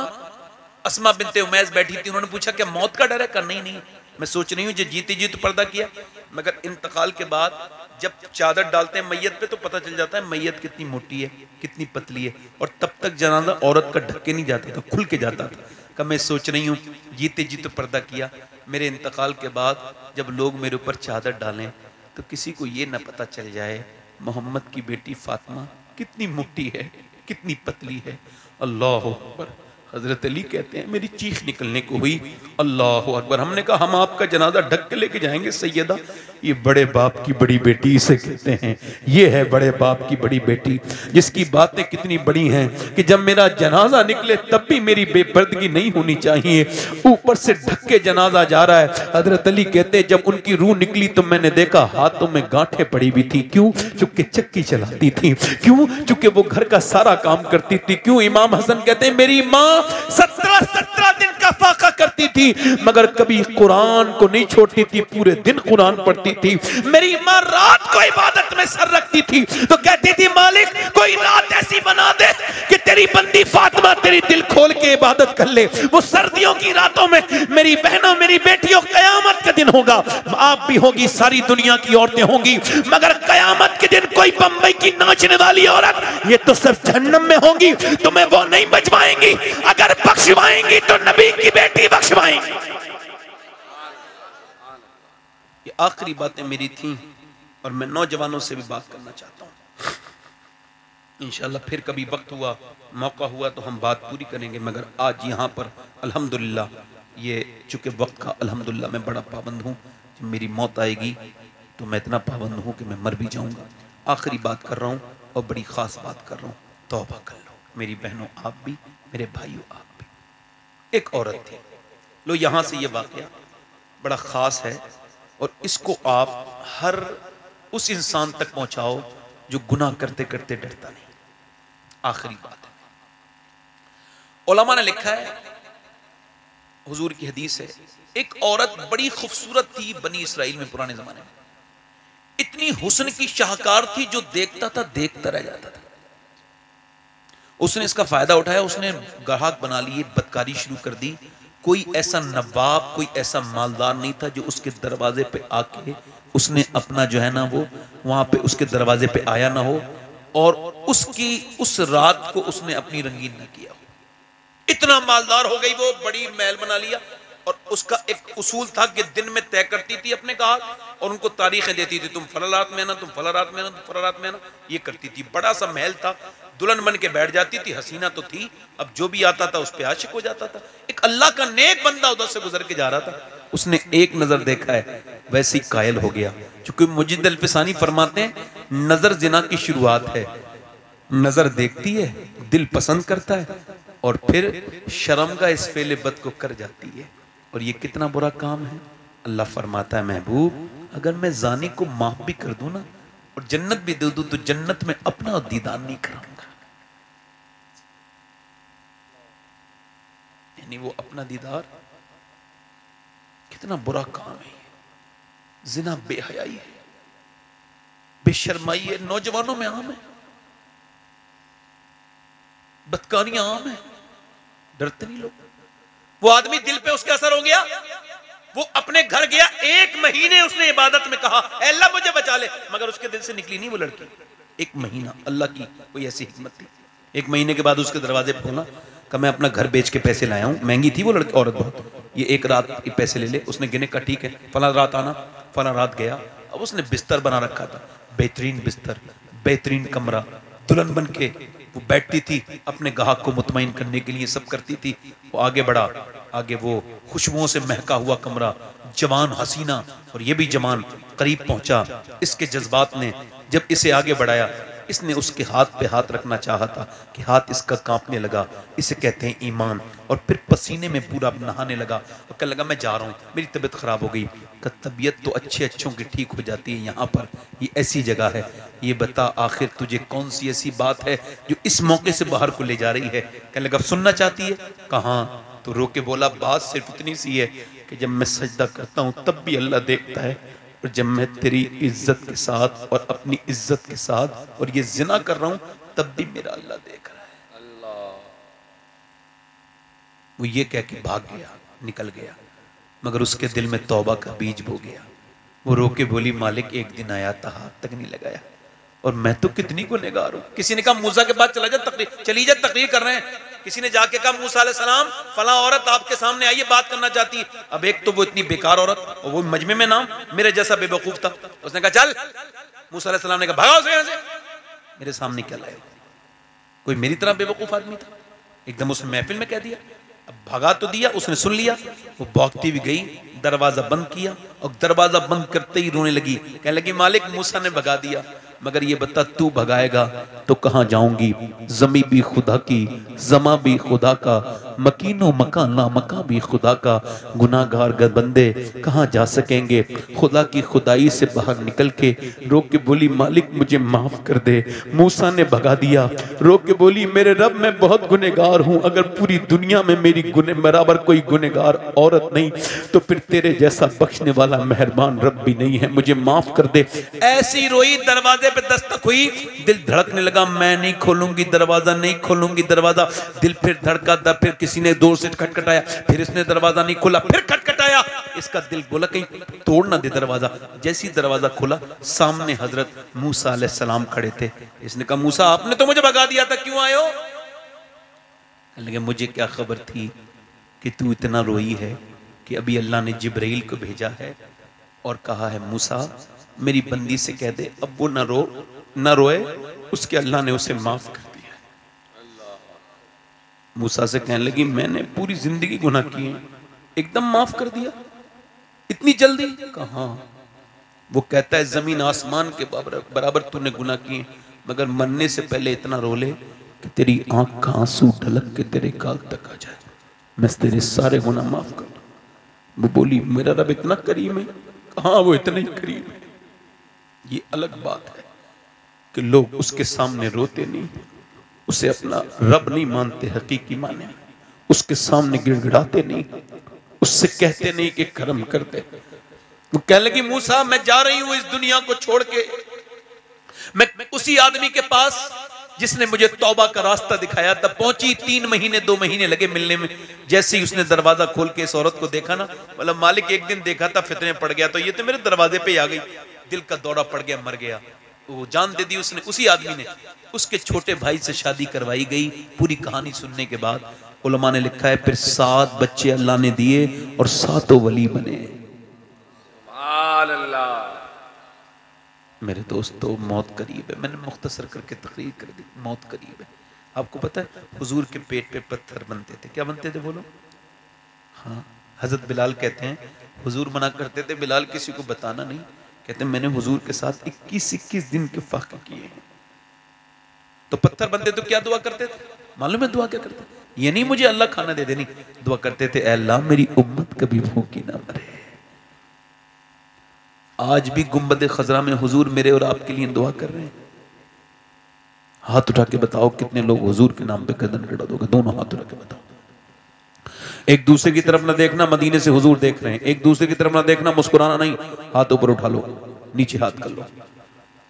अस्मा बिनते उमैस बैठी थी, उन्होंने पूछा क्या मौत का डर है? कर नहीं, मैं सोच रही हूँ जो जीते जी तो पर्दा किया, मगर इंतकाल के बाद जब चादर डालते हैं मैयत पे तो पता चल जाता है मैयत कितनी मोटी है, कितनी पतली है, और तब तक जनाजा औरत का ढक के नहीं जाता था, खुल के जाता था। कि मैं सोच रही हूँ जीते जी तो पर्दा किया, मेरे इंतकाल के बाद जब लोग मेरे ऊपर चादर डालें तो किसी को ये ना पता चल जाए मोहम्मद की बेटी फातिमा कितनी मोटी है, कितनी पतली है। अल्लाह अकबर। हजरत अली कहते हैं मेरी चीख निकलने को हुई, अल्लाह अकबर। हमने कहा हम आपका जनाजा ढक के लेके जाएंगे सैयदा। ये बड़े बाप की बड़ी बेटी इसे कहते हैं, ये है बड़े बाप की बड़ी बेटी जिसकी बातें कितनी बड़ी हैं कि जब मेरा जनाजा निकले तब भी मेरी बेपर्दगी नहीं होनी चाहिए, ऊपर से ढक के जनाजा जा रहा है। हजरत अली कहते हैं जब उनकी रूह निकली तो मैंने देखा हाथों में गांठें पड़ी हुई थी। क्यों? चूंकि चक्की चलाती थी। क्यों? चूंकि वो घर का सारा काम करती थी। क्यों? इमाम हसन कहते हैं मेरी माँ 17 दिन का फाका करती थी मगर कभी कुरान को नहीं छोड़ती थी, पूरे दिन कुरान पढ़ती थी। मेरी माँ रात को इबादत में सर रखती थी तो कहती थी मालिक कोई रात ऐसी बना दे कि तेरी बंदी फातिमा तेरी दिल खोल के इबादत कर ले। वो सर्दियों की रातों में मेरी बहनों मेरी बेटियों कयामत का दिन होगा, आप भी होगी, सारी दुनिया की औरतें होंगी, मगर कयामत के दिन कोई बंबई की नाचने वाली औरत ये तो सब जहन्नम में होंगी, तुम्हें वो नहीं बचवाएंगी। अगर बख्शवाएंगी तो नबी की बेटी बख्शवाएंगी। ये आखिरी बातें मेरी थी और मैं नौजवानों से भी बात करना चाहता हूं। इंशाल्लाह फिर कभी वक्त हुआ मौका हुआ तो हम बात पूरी करेंगे, मगर आज यहाँ पर अल्हम्दुलिल्लाह ये चूंकि वक्त का अल्हम्दुलिल्लाह मैं बड़ा पाबंद हूँ। जब मेरी मौत आएगी तो मैं इतना पाबंद हूँ कि मैं मर भी जाऊँगा। आखिरी बात कर रहा हूँ और बड़ी ख़ास बात कर रहा हूँ, तौबा कर लो मेरी बहनों, आप भी, मेरे भाइयों आप भी। एक औरत थी, लो यहाँ से ये वाक़या बड़ा ख़ास है और इसको आप हर उस इंसान तक पहुँचाओ जो गुनाह करते करते डरता नहीं। आखिरी बात है, उलमा ने लिखा है, हुजूर की हदीस है, एक औरत बड़ी खूबसूरत थी बनी इसराइल में पुराने ज़माने में, इतनी हुस्न की शाहकार थी जो देखता था देखता रह जाता था। उसने इसका फायदा उठाया, उसने ग्राहक बना लिए, बदकारी शुरू कर दी। कोई ऐसा नवाब, कोई ऐसा मालदार नहीं था जो उसके दरवाजे पे आके उसने अपना जो है ना वो वहां पे उसके दरवाजे पे आया ना हो और उसकी उस रात को उसने अपनी रंगीन न किया हो। इतना मालदार हो गई वो, बड़ी महल बना लिया और उसका एक उसूल था कि दिन में तय करती थी अपने कहा और उनको तारीखें देती थी, तुम फला रात में आना, तुम फला रात में आना, तुम फला रात में आना, ये करती थी। बड़ा सा महल था, दुल्हन बन के बैठ जाती थी, हसीना तो थी, अब जो भी आता था उस पे आशिक हो जाता था। एक अल्लाह का नेक बंदा उधर से गुजर के जा रहा था, उसने एक नजर देखा है, वैसे ही कायल हो गया। क्योंकि मुजीद अल-फिसानी फरमाते हैं नजर जिना की शुरुआत है, नजर देखती है, दिल पसंद करता है और फिर शर्मगा इस फेले बद को कर जाती है, और ये कितना बुरा काम है। अल्लाह फरमाता है महबूब अगर मैं जानी को माफ भी कर दूं ना और जन्नत भी दे दूं तो जन्नत में अपना दीदार नहीं कराऊंगा, यानी वो अपना दीदार, कितना बुरा काम है। जिना बेहयाई है, बेशर्माई है, नौजवानों में आम है, बदकानियां आम है, डरते नहीं लोग। वो आदमी दिल पे उसका असर हो गया, वो अपने घर गया, 1 महीने उसने इबादत में कहा अल्लाह मुझे बचा ले, मगर उसके दिल से निकली नहीं वो लड़की। 1 महीना, अल्लाह की कोई ऐसी हिकमत थी। 1 महीने के बाद उसके दरवाजे पर खोला, कहा मैं अपना घर बेच के पैसे लाया हूं, महंगी थी वो लड़की, औरत बहुत, ये 1 रात के पैसे ले ले। उसने गिने का ठीक है, फला रात आना, फला रात गया। अब उसने बिस्तर बना रखा था, बेहतरीन बिस्तर, बेहतरीन कमरा, दुल्हन बन के वो बैठती थी, अपने गाहक को मुतमईन करने के लिए सब करती थी। वो आगे बढ़ा, आगे वो खुशबुओं से महका हुआ कमरा, जवान हसीना, और ये भी जवान करीब पहुंचा। इसके जज्बात ने जब इसे आगे बढ़ाया, इसने उसके हाथ पे हाथ रखना चाहा था कि हाथ इसका कांपने लगा, इसे कहते हैं ईमान। और फिर पसीने में पूरा नहाने लगा और कहने लगा मैं जा रहा हूँ, मेरी तबीयत खराब हो गई। का तबीयत तो अच्छे अच्छों की ठीक हो जाती है, यहाँ पर ये ऐसी जगह है, ये बता आखिर तुझे कौन सी ऐसी बात है जो इस मौके से बाहर को ले जा रही है। कहने लगा सुनना चाहती है? कहाँ? तो रो के बोला बात सिर्फ इतनी सी है कि जब मैं सजदा करता हूँ तब भी अल्लाह देखता है, और जब मैं तेरी इज्जत के साथ और अपनी इज्जत के साथ और ये जिना कर रहा हूं तब भी मेरा अल्लाह देख रहा है। अल्लाह। वो ये कह के भाग गया, निकल गया, मगर उसके दिल में तौबा का बीज बो गया। वो रो के बोली मालिक एक दिन आया था हाथ तक नहीं लगाया, और मैं तो कितनी गुनहगार हूं। किसी ने कहा मूसा के पास चला जा, तकरीर चली जा, तकरीर कर रहे हैं। किसी ने जाके कहा मूसा अलैहिस्सलाम फला औरत आपके सामने आई है, बात करना चाहती है। अब एक तो वो इतनी बेकार औरत और वो मजमे में नाम मेरे जैसा बेवकूफ था। उसने कहा चल। मूसा अलैहिस्सलाम ने कहा भागो से, यहाँ से, मेरे सामने क्या लाए? कोई मेरी तरह बेवकूफ आदमी था? एकदम उसने महफिल में कह दिया। अब भगा तो दिया, उसने सुन लिया, वो भौंकती भी गई, दरवाजा बंद किया, और दरवाजा बंद करते ही रोने लगी, कहने लगी मालिक मूसा ने भगा दिया, मगर ये बता तू भगाएगा तो कहां जाऊंगी? जमी भी खुदा की, जमा भी खुदा का, मकीनो मकाना मका भी खुदा का, गुनाहगार गर बंदे कहां जा सकेंगे? खुदा की खुदाई से बाहर निकल के रो के बोली मालिक मुझे माफ कर दे। मूसा ने भगा दिया, रो के बोली मेरे रब मैं बहुत गुनहगार हूं, अगर पूरी दुनिया में मेरी गुने बराबर कोई गुनहगार औरत नहीं तो फिर तेरे जैसा बख्शने वाला मेहरबान रब भी नहीं है, मुझे माफ कर दे। ऐसी रोई, दरवाजे पे दस्तक हुई, दिल धड़कने लगा, मैं नहीं खोलूंगी दरवाजा, नहीं खोलूंगी दरवाजा। दिल फिर धड़का, फिर किसी ने जोर से खटखटाया, फिर इसने दरवाजा नहीं खोला, फिर खटखटाया। इसका दिल बोला कहीं तोड़ ना दे दरवाजा। जैसी दरवाजा खुला, सामने हजरत मूसा अलैहिस्सलाम खड़े थे। इसने कहा मूसा आपने तो मुझे भगा दिया था, क्यों आए हो? मुझे क्या खबर थी कि तू इतना रोई है कि अभी अल्लाह ने जिब्राइल को भेजा है और कहा है मूसा मेरी बंदी से कह दे अब वो न रोए, उसके अल्लाह ने उसे माफ कर दिया। मूसा से कहने लगी मैंने पूरी जिंदगी गुनाह किए, एकदम माफ कर दिया, इतनी जल्दी? कहा। वो कहता है जमीन आसमान के बराबर तूने गुनाह किए, मगर मरने से पहले इतना रो ले कि तेरी आंख का आंसू ढलक के तेरे गाल तक आ जाए, मैं तेरे सारे गुनाह माफ कर दूं। वो बोली मेरा रब इतना करीम है? कहाँ वो इतना ही करीम है। ये अलग बात है कि लोग उसके सामने रोते नहीं, उसे अपना रब नहीं मानते हकीकी माने, उसके सामने गिड़गिड़ाते नहीं, उससे कहते नहीं कि कर्म करते। वो कहने लगी मूसा मैं जा रही हूं इस दुनिया को छोड़ के, मैं उसी आदमी के पास जिसने मुझे तौबा का रास्ता दिखाया था। पहुंची, 3 महीने 2 महीने लगे मिलने में। जैसे ही उसने दरवाजा खोल के इस औरत को देखा ना, मतलब मालिक एक दिन देखा था फितने पड़ गया, तो ये तो मेरे दरवाजे पे ही आ गई, दिल का दौरा पड़ गया, मर गया। वो जान दे दी उसने, उसी आदमी ने। उसके छोटे भाई से शादी करवाई गई। पूरी कहानी सुनने के बाद उलमा ने लिखा है फिर 7 बच्चे अल्लाह ने दिए और 7 वली बने। सुभान अल्लाह। मेरे दोस्तों मौत करीब है, मैंने मुख्तसर करके तकरीर कर दी, मौत करीब है। आपको पता है हुजूर के पेट पे पत्थर बनते थे, क्या बनते थे बोलो? हाँ, हजरत बिलाल कहते हैं हुजूर मना करते थे बिलाल किसी को बताना नहीं, कहते हैं मैंने हुजूर के साथ 21 दिन के फाके किए हैं। तो पत्थर बनते तो क्या दुआ करते थे मालूम है? दुआ क्या करते? ये नहीं मुझे अल्लाह खाना दे देनी, दुआ करते थे ऐ अल्लाह मेरी उम्मत कभी भूखी ना मरे। आज भी गुंबद खजरा में हुजूर मेरे और आपके लिए दुआ कर रहे हैं। हाथ उठा के बताओ कितने लोग हुजूर के नाम पे गर्दन कटा दोगे? दोनों हाथ उठा के बताओ। एक दूसरे की तरफ ना देखना, मदीने से हुजूर देख रहे हैं। एक दूसरे की तरफ ना देखना, मुस्कुराना नहीं, हाथ ऊपर उठा लो, नीचे हाथ कर लो।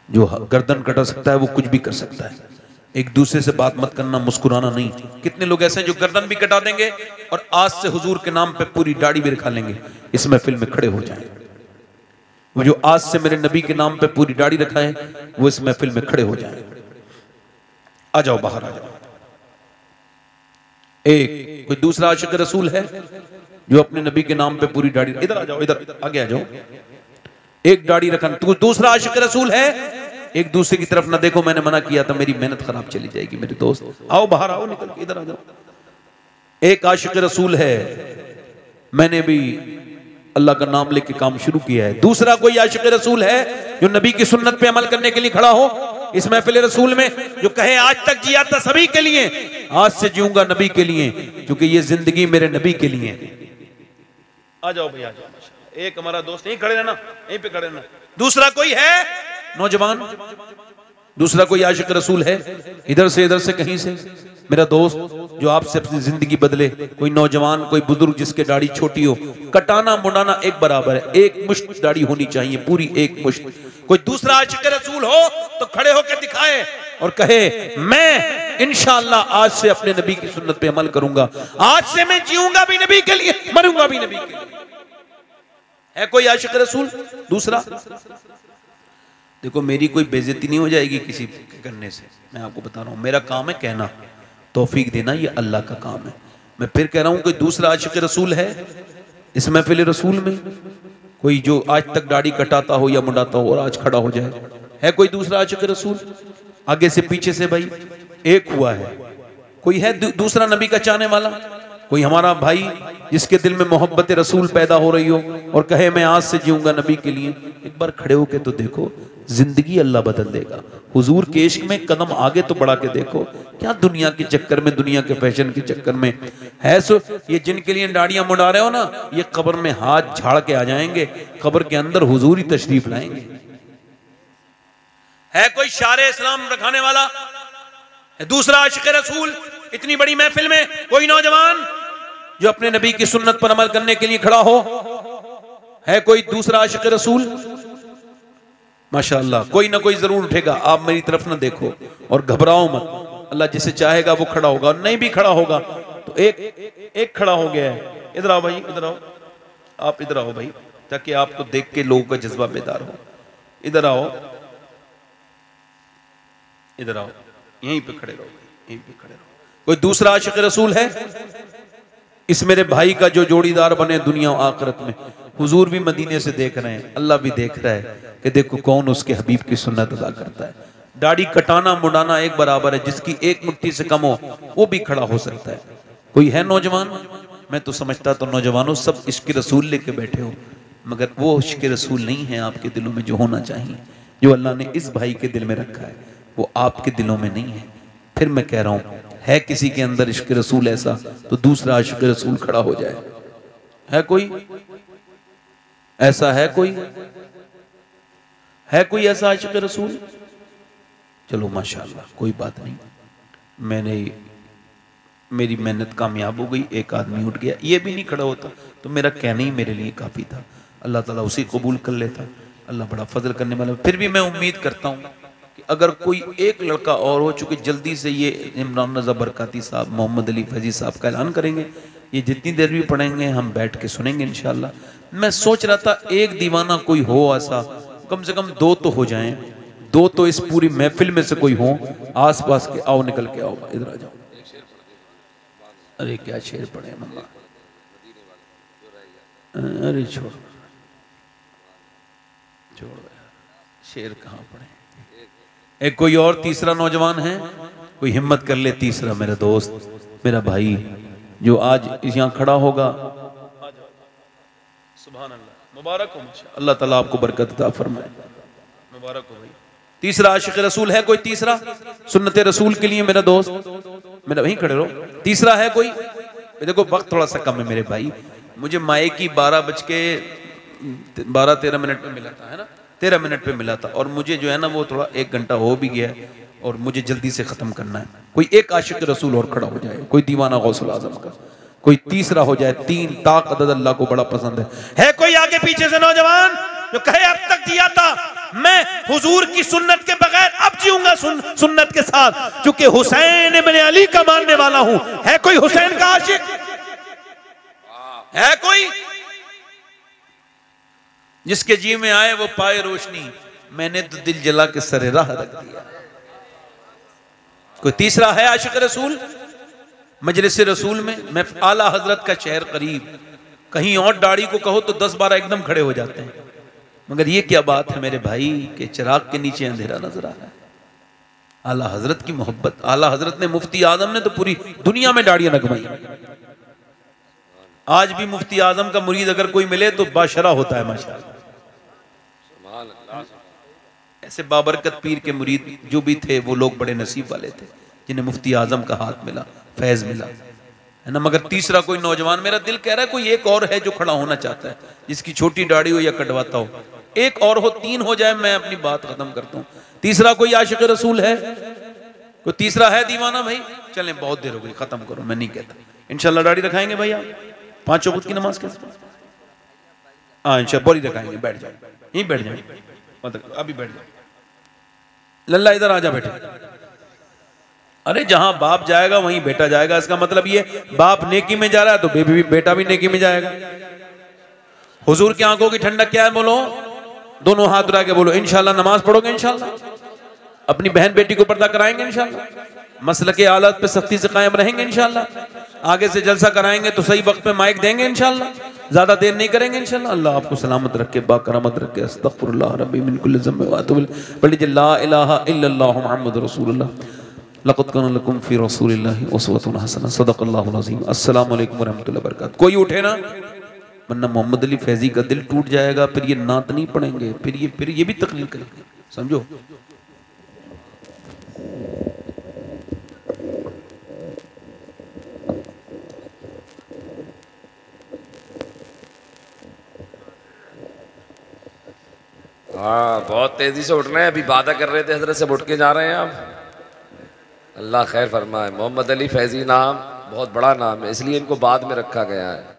जो गर्दन कटा सकता है वो कुछ भी कर सकता है। एक दूसरे से बात मत करना, मुस्कुराना नहीं। कितने लोग ऐसे हैं जो गर्दन भी कटा देंगे और आज से हुजूर के नाम पे पूरी दाढ़ी भी रखा लेंगे, इस महफिल में खड़े हो जाएं। वो जो आज से मेरे नबी के नाम पे पूरी दाढ़ी रखा है वो इस महफिल में खड़े हो जाएं। आ जाओ, बाहर आ जाओ। एक कोई दूसरा आशिक रसूल है जो अपने नबी के नाम पे पूरी दाढ़ी, इधर आ जाओ, इधर आगे आ जाओ। एक दाढ़ी रखा, तो दूसरा आशिक रसूल है? एक दूसरे की तरफ ना देखो, मैंने मना किया था, मेरी मेहनत खराब चली जाएगी। मेरे दोस्त आओ, बाहर आओ, निकल के इधर आ जाओ। एक आशिक रसूल है, मैंने भी अल्लाह का नाम लेके काम शुरू किया है। दूसरा कोई आशिक रसूल है जो नबी की सुन्नत पे अमल करने के लिए खड़ा हो इस महफिल रसूल में, जो कहे आज तक जिया था सभी के लिए, आज से जीऊंगा नबी के लिए, क्योंकि ये जिंदगी मेरे नबी के लिए। आ जाओ भैया, आ जाओ। एक हमारा दोस्त यहीं खड़े रहना, यहीं पे खड़े रहना। दूसरा कोई है नौजवान? दूसरा कोई आशिक रसूल है इधर से कहीं से? मेरा दोस्त जो आपसे अपनी जिंदगी बदले, कोई नौजवान, कोई बुजुर्ग जिसके दाढ़ी छोटी हो, कटाना मुंडाना एक बराबर है, एक मुश्त दाढ़ी होनी चाहिए, पूरी एक मुश्त। कोई दूसरा आशिक रसूल हो तो खड़े होकर दिखाए और कहे मैं इंशाअल्लाह आज से अपने नबी की सुन्नत पे अमल करूंगा, आज से मैं जीऊंगा भी नबी के लिए, मरूंगा भी नबी के लिए। है कोई आशिक रसूल दूसरा? देखो मेरी कोई बेइज्जती नहीं हो जाएगी किसी के करने से, मैं आपको बता रहा हूं, मेरा काम है कहना, तौफीक देना ये अल्लाह का काम है। मैं फिर कह रहा हूं कोई दूसरा आशिक रसूल है इस महफिल रसूल में? कोई जो आज तक दाढ़ी कटाता हो या मुंडाता हो और आज खड़ा हो जाए? है कोई दूसरा आशिक रसूल? आगे से पीछे से भाई एक हुआ है। कोई है दूसरा नबी का चाहने वाला? कोई हमारा भाई जिसके दिल में मोहब्बत रसूल पैदा हो रही हो और कहे मैं आज से जीऊंगा नबी के लिए? एक बार खड़े होके तो देखो, जिंदगी अल्लाह बदल देगा। हुजूर के इश्क में कदम आगे तो बढ़ा के देखो। क्या दुनिया के चक्कर में, दुनिया के फैशन के चक्कर में है सो ये जिनके लिए दाढ़ियां मुंडा रहे हो ना, ये कब्र में हाथ झाड़ के आ जाएंगे, कब्र के अंदर हुजूर ही तशरीफ लाएंगे। है कोई शारे इस्लाम रखाने वाला? दूसरा आशिक रसूल इतनी बड़ी महफिल में? कोई नौजवान जो अपने नबी की सुन्नत पर अमल करने के लिए खड़ा हो? है कोई दूसरा आशिक रसूल? माशाअल्लाह कोई ना कोई जरूर उठेगा। आप मेरी तरफ ना देखो और घबराओ मत, अल्लाह जिसे चाहेगा वो खड़ा होगा, और नहीं भी खड़ा होगा तो एक खड़ा हो गया है। इधर आओ भाई, इधर आओ, आप इधर आओ भाई, ताकि आपको देख के लोगों का जज्बा बेदार हो। इधर आओ, इधर आओ, यहीं पे खड़े रहो, यहीं पे खड़े रहो। कोई दूसरा आशिक रसूल है इस मेरे भाई का जो जोड़ीदार बने दुनिया और आखिरत में? हुजूर भी मदीने से देख रहे हैं, अल्लाह भी देख रहा है कि देखो कौन उसके हबीब की सुन्नत अदा करता है। दाढ़ी कटाना मुंडाना एक बराबर है, जिसकी एक मुट्ठी से कम हो वो भी खड़ा हो सकता है। कोई है नौजवान? मैं तो समझता तो नौजवानों सब इश्क रसूल लेके बैठे हो, मगर वो इश्क रसूल नहीं है आपके दिलों में जो होना चाहिए। जो अल्लाह ने इस भाई के दिल में रखा है वो आपके दिलों में नहीं है। फिर मैं कह रहा हूं, है किसी के अंदर इश्क रसूल ऐसा तो दूसरा आशिक रसूल खड़ा हो जाए। है कोई ऐसा? है कोई ऐसा आशिक रसूल? चलो माशाअल्लाह कोई बात नहीं, मेरी मेहनत कामयाब हो गई। एक आदमी उठ गया, ये भी नहीं खड़ा होता तो मेरा कहना ही मेरे लिए काफी था। अल्लाह ताला उसे कबूल कर लेता, अल्लाह बड़ा फजल करने वाला। फिर भी मैं उम्मीद करता हूँ कि अगर कोई एक लड़का और हो, चुके जल्दी से ये इमरान रजा बरकाती साहब, मोहम्मद अली फैजी साहब का ऐलान करेंगे, ये जितनी देर भी पढ़ेंगे हम बैठ के सुनेंगे इंशाल्लाह। मैं सोच रहा था एक दीवाना कोई हो ऐसा, कम से कम 2 तो हो जाएं, 2 तो इस पूरी महफिल में से कोई हो आस पास के। आओ निकल के आओ, इधर आ जाओ। अरे क्या शेर पढ़े मल्ला, अरे छोड़ छोड़ शेर कहाँ पढ़े। एक कोई और तीसरा नौजवान है, कोई हिम्मत कर ले तीसरा, मेरा दोस्त मेरा भाई जो आज यहाँ खड़ा होगा। सुभान अल्लाह, मुबारक हो, अल्लाह ताला आपको बरकत अता फरमाए, मुबारक हो भाई। तीसरा आशिक रसूल है कोई, तीसरा सुन्नत रसूल के लिए मेरा दोस्त, मेरा वहीं खड़े रहो। तीसरा है कोई, देखो वक्त थोड़ा सा कम है मेरे भाई, मुझे माए की 12:13 पे मिला था, है ना, 13 मिनट पे मिला था, और मुझे जो है ना वो थोड़ा 1 घंटा हो भी गया और मुझे जल्दी से खत्म करना है। कोई एक आशिक रसूल और खड़ा हो जाए, कोई दीवाना गौसुल आजम का, कोई तीसरा हो जाए। 3 ताक अदद अल्लाह को बड़ा पसंद है कोई आगे पीछे से नौजवान जो कहे अब तक जिया था मैं हुजूर की सुन्नत के बगैर अब जीऊंगा सुन्नत के साथ, क्योंकि हुसैन इब्न अली का मानने वाला हूं। है कोई हुसैन का आशिक? है कोई जिसके जी में आए वो पाए रोशनी? मैंने तो दिल जला के सरे राह रख दिया। कोई तीसरा है आशिक रसूल? मजलिस रसूल में मैं आला हजरत का शहर करीब, कहीं और दाढ़ी को कहो तो 10-12 एकदम खड़े हो जाते हैं, मगर ये क्या बात है मेरे भाई के चिराग के नीचे अंधेरा नजर आ रहा है। आला हजरत की मोहब्बत, आला हजरत ने, मुफ्ती आजम ने तो पूरी दुनिया में दाढ़ियां लगवाई। आज भी मुफ्ती आजम का मुरीद अगर कोई मिले तो बाशरा होता है माशाअल्लाह। ऐसे बाबरकत पीर के मुरीद जो भी थे वो लोग बड़े नसीब वाले थे जिन्हें मुफ्ती आजम का हाथ मिला, फैज मिला, है ना। मगर तीसरा कोई नौजवान, मेरा दिल कह रहा है कोई एक और है जो खड़ा होना चाहता है, जिसकी छोटी दाढ़ी हो या कटवाता हो, एक और हो, 3 हो जाए, मैं अपनी बात खत्म करता हूँ। तीसरा कोई आशिक रसूल है? कोई तीसरा है दीवाना भाई? चलें बहुत देर हो गई, खत्म करो, मैं नहीं कहता। इंशाल्लाह दाढ़ी रखाएंगे भाई आप, 5 वक्त की नमाज कैसे? हाँ इंशाल्लाह बोली रखाएंगे, बैठ जाए, यहीं बैठ जाए, मतलब अभी बैठ जाए। लल्ला इधर आजा बेटे। अरे जहां बाप जाएगा वहीं बेटा जाएगा, इसका मतलब ये बाप नेकी में जा रहा है तो बेटा भी नेकी में जाएगा। हुजूर की आंखों की ठंडक क्या है? बोलो, दोनों हाथ उठा के बोलो इंशाल्लाह। नमाज पढ़ोगे इंशाल्लाह, अपनी बहन बेटी को पर्दा कराएंगे इंशाल्लाह, मसल के आलत पे सख्ती से कायम रहेंगे इंशाल्लाह, आगे से जलसा कराएंगे तो सही वक्त पे माइक देंगे इंशाल्लाह, ज्यादा देर नहीं करेंगे इंशाल्लाह। अल्लाह आपको सलामत रखे, बाकरामत रखे। अस्तगफिरुल्लाह रब्बी मिन कुल्लि ज़ंब व अतूबु इलैह। बल्कि ला इलाहा इल्लल्लाह मुहम्मदुर रसूलुल्लाह लक़द काना लकुम फ़ी रसूलिल्लाहि उसवतुन हसनह। सदक़ल्लाहुल अज़ीम। अस्सलामु अलैकुम व रहमतुल्लाहि व बरकातहू। कोई उठे ना, वरना मोहम्मद अली फैजी का दिल टूट जाएगा, फिर ये नात नहीं पढ़ेंगे, फिर ये भी तकलील करेंगे, समझो। हाँ बहुत तेजी से उठ रहे हैं, अभी वादा कर रहे थे हजरत से, उठ के जा रहे हैं आप। अल्लाह खैर फरमाए। मोहम्मद अली फैजी नाम बहुत बड़ा नाम है, इसलिए इनको बाद में रखा गया है।